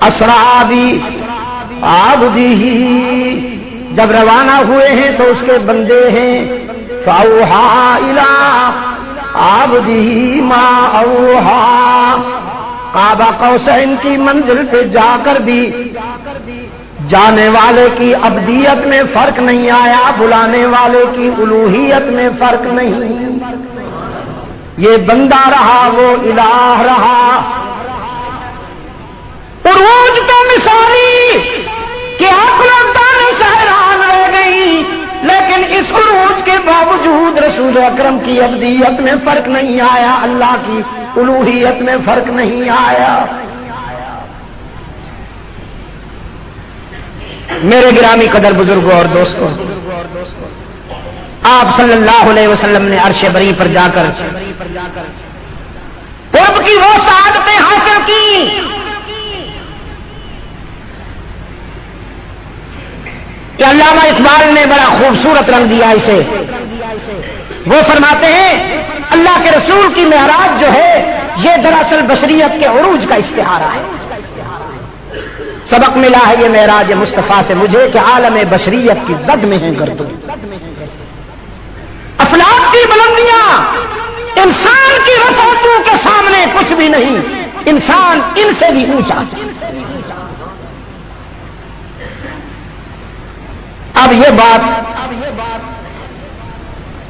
Speaker 1: اسرا بھی عبدہ، جب روانہ ہوئے ہیں تو اس کے بندے ہیں، فاوحا الی عبدہ ما اوحا، کعبہ قوسین کی منزل پہ جا کر بھی جانے والے کی عبدیت میں فرق نہیں آیا، بلانے والے کی الوہیت میں فرق نہیں، یہ بندہ رہا وہ الہ رہا۔ عروج تو مثالی کہ عقل و دانش حیران رہ گئی، لیکن اس عروج کے باوجود رسول اکرم کی عبدیت میں فرق نہیں آیا، اللہ کی الوہیت میں فرق نہیں آیا۔ میرے گرامی قدر بزرگوں اور دوستوں، آپ صلی اللہ علیہ وسلم نے عرش بری پر جا کر قرب کی وہ سعادتیں حاصل کی کہ علامہ اقبال نے بڑا خوبصورت رنگ دیا اسے۔ وہ فرماتے ہیں اللہ کے رسول کی معراج جو ہے یہ دراصل بشریت کے عروج کا استعارہ ہے۔ سبق ملا ہے یہ معراج مصطفیٰ سے مجھے کہ عالم بشریت کی زد میں ہیں گردوں، افلاک کی بلندیاں انسان کی رفعتوں کے سامنے کچھ بھی نہیں، انسان ان سے بھی اونچا۔ اب یہ بات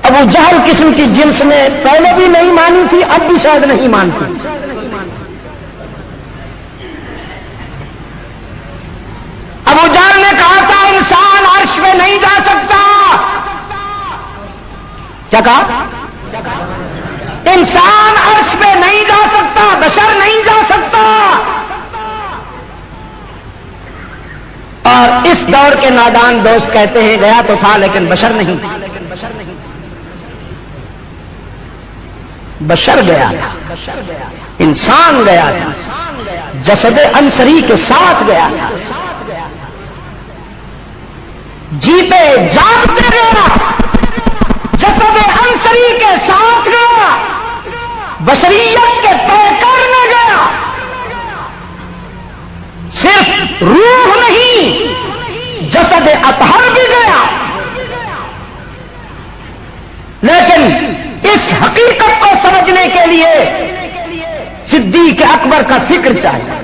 Speaker 1: ابو جہل قسم کی جنس نے پہلے بھی نہیں مانی تھی، اب بھی شاید نہیں مانتی۔ ابو جہل نے کہا تھا انسان عرش پہ نہیں جا سکتا، کیا کہا؟ انسان عرش پہ نہیں جا سکتا، بشر نہیں جا سکتا۔ اور اس دور کے نادان دوست کہتے ہیں گیا تو تھا لیکن بشر نہیں، بشر گیا تھا، انسان گیا تھا، جسد انصری کے ساتھ گیا تھا، جیتے جاگتے گیا، جسد انصری کے ساتھ گیا، بشریت کے طے کرنے گیا، صرف روح نہیں جسد اطہر بھی گیا۔ لیکن اس حقیقت کو سمجھنے کے لیے صدیق اکبر کا فکر چاہیے۔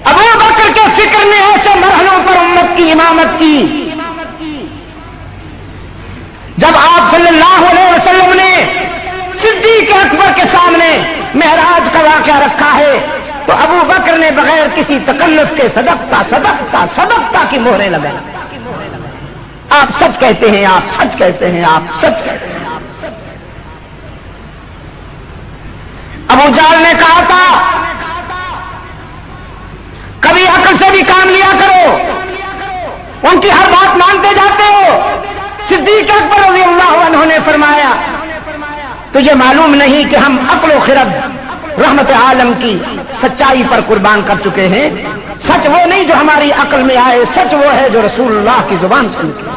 Speaker 1: ابو بکر کے فکر نے ایسے مرحلوں پر امت کی امامت کی، جب آپ صلی اللہ علیہ وسلم نے صدیق اکبر کے سامنے معراج کا واقعہ رکھا ہے تو ابو بکر نے بغیر کسی تکلف کے صدقتا صدقتا صدقتا کی مہریں لگائی۔ آپ سچ کہتے ہیں، آپ سچ کہتے ہیں، آپ سچ کہتے ہیں۔ ابو جہل نے کہا تھا کبھی عقل سے بھی کام لیا کرو، ان کی ہر بات مانتے جاتے ہو۔ صدیق اکبر رضی اللہ عنہ نے فرمایا تجھے معلوم نہیں کہ ہم عقل و خرد رحمت عالم کی سچائی پر قربان کر چکے ہیں۔ سچ وہ نہیں جو ہماری عقل میں آئے، سچ وہ ہے جو رسول اللہ کی زبان سے نکلے۔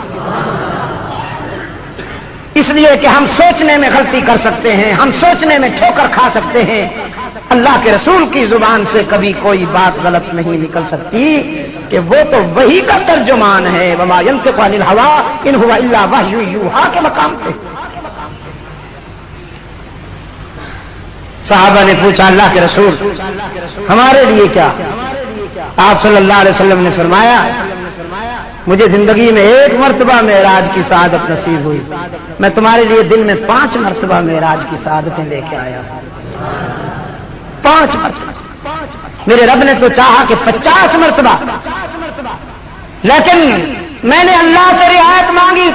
Speaker 1: اس لیے کہ ہم سوچنے میں غلطی کر سکتے ہیں، ہم سوچنے میں ٹھوکر کھا سکتے ہیں، اللہ کے رسول کی زبان سے کبھی کوئی بات غلط نہیں نکل سکتی کہ وہ تو وحی کا ترجمان ہے۔ وما ينطق عن الهوى ان هو الا وحی یوحی کے مقام پہ صحابہ نے پوچھا اللہ کے رسول ہمارے لیے کیا؟ آپ صلی اللہ علیہ وسلم نے فرمایا مجھے زندگی میں ایک مرتبہ معراج کی سعادت نصیب ہوئی، میں تمہارے لیے دن میں 5 مرتبہ معراج کی سعادتیں لے کے آیا ہوں۔ 5 مرتبہ میرے رب نے تو چاہا کہ 50 مرتبہ، لیکن میں نے اللہ سے رعایت مانگی،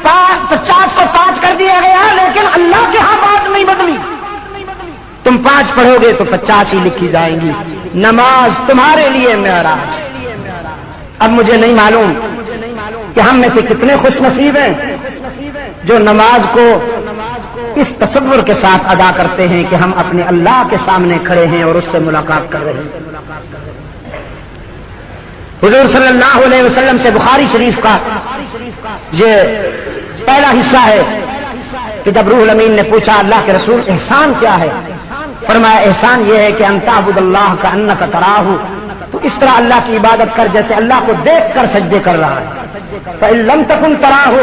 Speaker 1: 50 کو 5 کر دیا گیا، لیکن اللہ کے ہاں بات نہیں بدلی۔ تم 5 پڑھو گے تو 50 ہی لکھی جائیں گی۔ نماز تمہارے لیے معراج۔ اب مجھے نہیں معلوم کہ ہم میں سے کتنے خوش نصیب ہیں جو نماز کو اس تصور کے ساتھ ادا کرتے ہیں کہ ہم اپنے اللہ کے سامنے کھڑے ہیں اور اس سے ملاقات کر رہے ہیں۔ حضور صلی اللہ علیہ وسلم سے بخاری شریف کا یہ پہلا حصہ ہے کہ جب روح الامین نے پوچھا اللہ کے رسول احسان کیا ہے، فرمایا احسان یہ ہے کہ ان تعبد اللہ کأنک تراہ، تو اس طرح اللہ کی عبادت کر جیسے اللہ کو دیکھ کر سجدے کر رہا ہے۔ فإن لم تکن تراہ،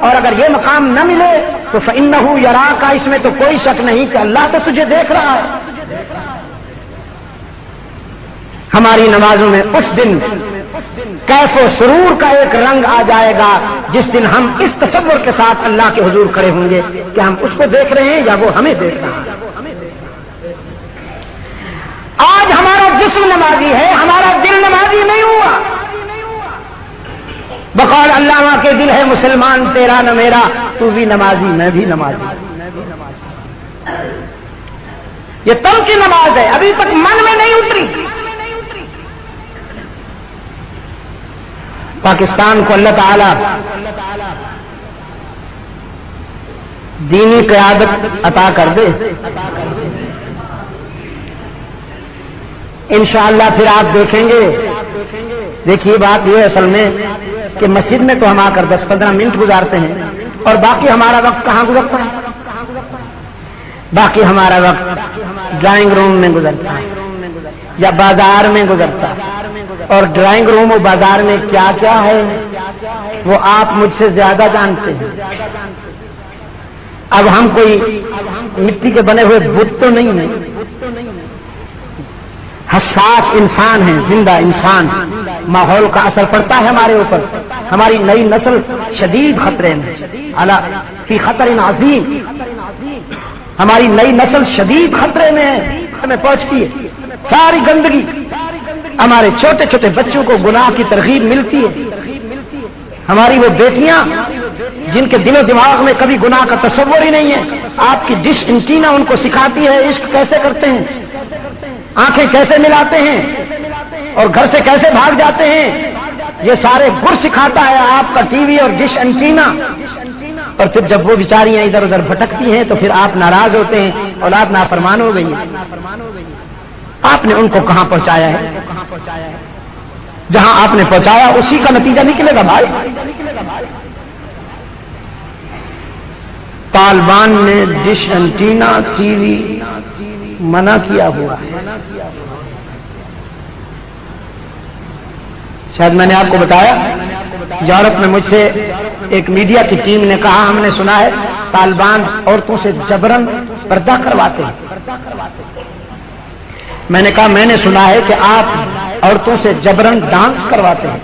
Speaker 1: اور اگر یہ مقام نہ ملے تو فإنہ یراک، اس میں تو کوئی شک نہیں کہ اللہ تو تجھے دیکھ رہا ہے۔ ہماری نمازوں میں اس دن کیف و سرور کا ایک رنگ آ جائے گا جس دن ہم اس تصور کے ساتھ اللہ کے حضور کھڑے ہوں گے کہ ہم اس کو دیکھ رہے ہیں یا وہ ہمیں دیکھ رہا ہے۔ آج ہمارا جسم نمازی ہے، ہمارا دل نمازی نہیں ہوا۔ بقول علامہ کے دل ہے مسلمان تیرا نہ میرا، تو بھی نمازی میں بھی نمازی۔ یہ تن کی نماز ہے، ابھی تک من میں نہیں اتری۔ پاکستان کو اللہ تعالی دینی قیادت عطا کر دے، انشاءاللہ پھر آپ دیکھیں گے۔ دیکھیے بات یہ اصل میں کہ مسجد میں تو ہم آ کر 10-15 منٹ گزارتے ہیں اور باقی ہمارا وقت کہاں گزرتا ہے؟ باقی ہمارا وقت ڈرائنگ روم میں گزرتا ہے یا بازار میں گزرتا ہے، اور ڈرائنگ روم و بازار میں کیا کیا ہے وہ آپ مجھ سے زیادہ جانتے ہیں۔ اب ہم کوئی مٹی کے بنے ہوئے بت تو نہیں ہیں، حساس انسان ہیں، زندہ انسان۔ ماحول کا اثر پڑتا ہے ہمارے اوپر۔ ہماری نئی نسل شدید خطرے میں، فی خطر عظیم، ہماری نئی نسل شدید خطرے میں ہے، ہمیں پہنچتی ہے ساری گندگی۔ ہمارے چھوٹے چھوٹے بچوں کو گناہ کی ترغیب ملتی ہے۔ ہماری وہ بیٹیاں جن کے دل و دماغ میں کبھی گناہ کا تصور ہی نہیں ہے، آپ کی ڈش انٹینا ان کو سکھاتی ہے عشق کیسے کرتے ہیں، آنکھیں کیسے ملاتے ہیں اور گھر سے کیسے بھاگ جاتے ہیں۔ یہ سارے گر سکھاتا ہے آپ کا ٹی وی اور ڈش انٹینا۔ اور پھر جب وہ بیچاریاں ادھر ادھر بھٹکتی ہیں تو پھر آپ ناراض ہوتے ہیں، اولاد نافرمان ہو گئی ہے۔ آپ نے ان کو کہاں پہنچایا ہے؟ جہاں آپ نے پہنچایا اسی کا نتیجہ نکلے گا بھائی۔ طالبان نے ڈش انٹینا ٹی وی منع کیا ہوا ہے۔ شاید میں نے آپ کو بتایا، یورپ میں مجھ سے ایک میڈیا کی ٹیم نے کہا ہم نے سنا ہے طالبان عورتوں سے جبرن پردہ کرواتے ہیں۔ میں نے کہا میں نے سنا ہے کہ آپ عورتوں سے جبرن ڈانس کرواتے ہیں۔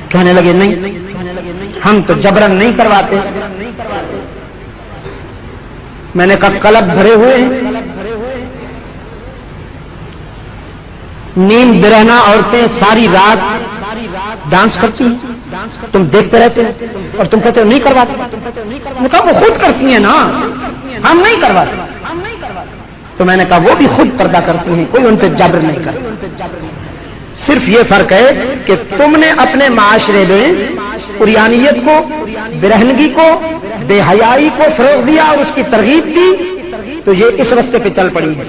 Speaker 1: کہنے لگے نہیں، ہم تو جبرن نہیں کرواتے۔ میں نے کہا کلب بھرے ہوئے ہیں، نیند برہنہ عورتیں ساری رات ڈانس کرتی ہیں، تم دیکھتے رہتے ہو اور تم کہتے ہو نہیں کرواتے۔ میں نے کہا وہ خود کرتی ہیں نا، ہم نہیں کرواتے۔ تو میں نے کہا وہ بھی خود پردہ کرتی ہیں، کوئی ان پہ جبر نہیں کرتا۔ صرف یہ فرق ہے کہ تم نے اپنے معاشرے میں عریانیت کو، برہنگی کو، بے حیائی کو فروغ دیا اور اس کی ترغیب دی، تو یہ اس راستے پہ چل پڑی ہے۔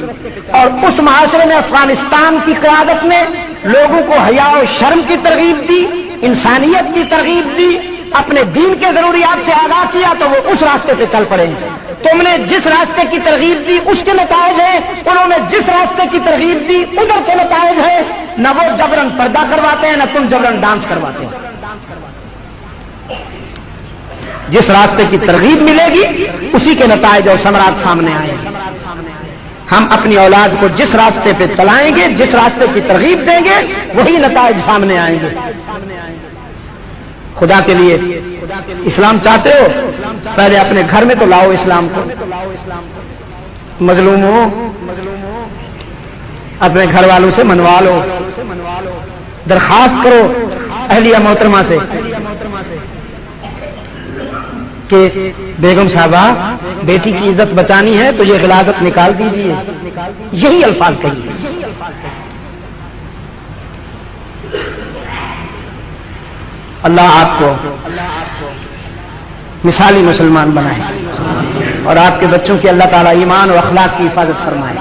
Speaker 1: اور اس معاشرے میں افغانستان کی قیادت نے لوگوں کو حیا و شرم کی ترغیب دی، انسانیت کی ترغیب دی، اپنے دین کے ضروریات سے آگاہ کیا، تو وہ اس راستے پہ چل پڑے ہیں۔ تم نے جس راستے کی ترغیب دی اس کے نتائج ہیں، انہوں نے جس راستے کی ترغیب دی ادھر کے نتائج ہیں۔ نہ وہ جبرن پردہ کرواتے ہیں، نہ تم جبرن ڈانس کرواتے ہیں۔ جس راستے کی ترغیب ملے گی اسی کے نتائج اور ثمرات سامنے آئیں گے۔ ہم اپنی اولاد کو جس راستے پہ چلائیں گے، جس راستے کی ترغیب دیں گے، وہی نتائج سامنے آئیں گے۔ خدا کے لیے اسلام چاہتے ہو پہلے اپنے گھر میں تو لاؤ اسلام کو۔ مظلوم ہو اپنے گھر والوں سے منوا لو، درخواست کرو اہلیہ محترمہ سے کہ بیگم صاحبہ بیٹی کی عزت بچانی ہے تو یہ غلاظت نکال دیجیے، یہی الفاظ کہیے۔ اللہ آپ کو مثالی مسلمان بنائے اور آپ کے بچوں کی اللہ تعالیٰ ایمان اور اخلاق کی حفاظت فرمائے۔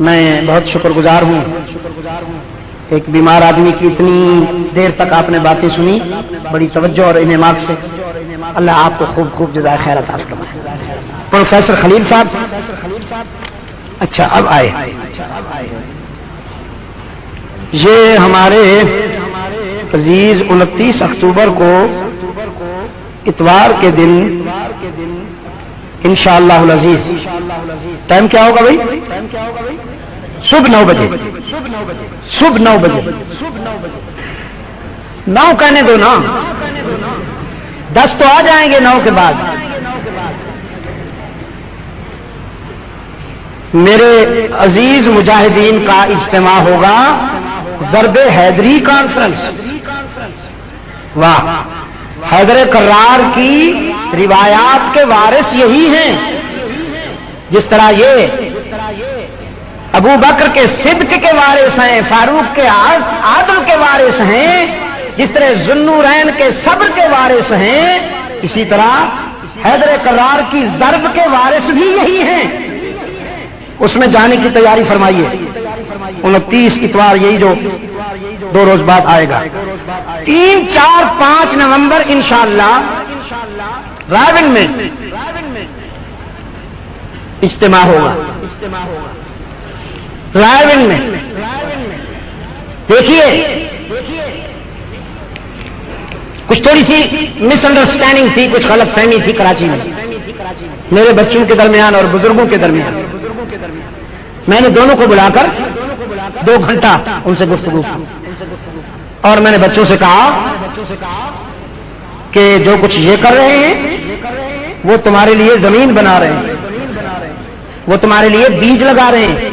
Speaker 1: میں بہت شکر گزار ہوں، ایک بیمار آدمی کی اتنی دیر تک آپ نے باتیں سنی، بڑی توجہ اور انعماق سے، اللہ آپ کو خوب خوب جزائے خیر عطا فرمائے۔ پروفیسر خلیل صاحب، اچھا اب آئے، یہ ہمارے عزیز 29 اکتوبر کو اتوار کے دن انشاءاللہ العزیز، ٹائم کیا ہوگا بھائی؟ صبح 9 بجے، صبح 9 بجے، 9 کہنے دو نا، 10 تو آ جائیں گے 9 کے بعد۔ میرے عزیز مجاہدین کا اجتماع ہوگا، ضرب حیدری کانفرنس۔ واہ، حیدر کرار کی روایات کے وارث یہی ہیں، جس طرح یہ ابو بکر کے صدق کے وارث ہیں، فاروق کے عادل کے وارث ہیں، جس طرح ذوالنورین کے صبر کے وارث ہیں، اسی طرح حیدر کرار کی ضرب کے وارث بھی یہی ہیں۔ اس میں جانے کی تیاری فرمائیے۔ 29 اتوار، یہی جو 2 روز بعد آئے گا، 3، 4، 5 نومبر انشاءاللہ راون میں اجتماع ہوگا۔ راون میں دیکھیے، کچھ تھوڑی سی مس انڈرسٹینڈنگ تھی، کچھ غلط فہمی تھی کراچی میں، میرے بچوں کے درمیان اور بزرگوں کے درمیان۔ میں نے دونوں کو بلا کر 2 گھنٹہ ان سے گفتگو کی، اور میں نے بچوں سے کہا کہ جو کچھ یہ کر رہے ہیں وہ تمہارے لیے زمین بنا رہے ہیں، وہ تمہارے لیے بیج لگا رہے ہیں،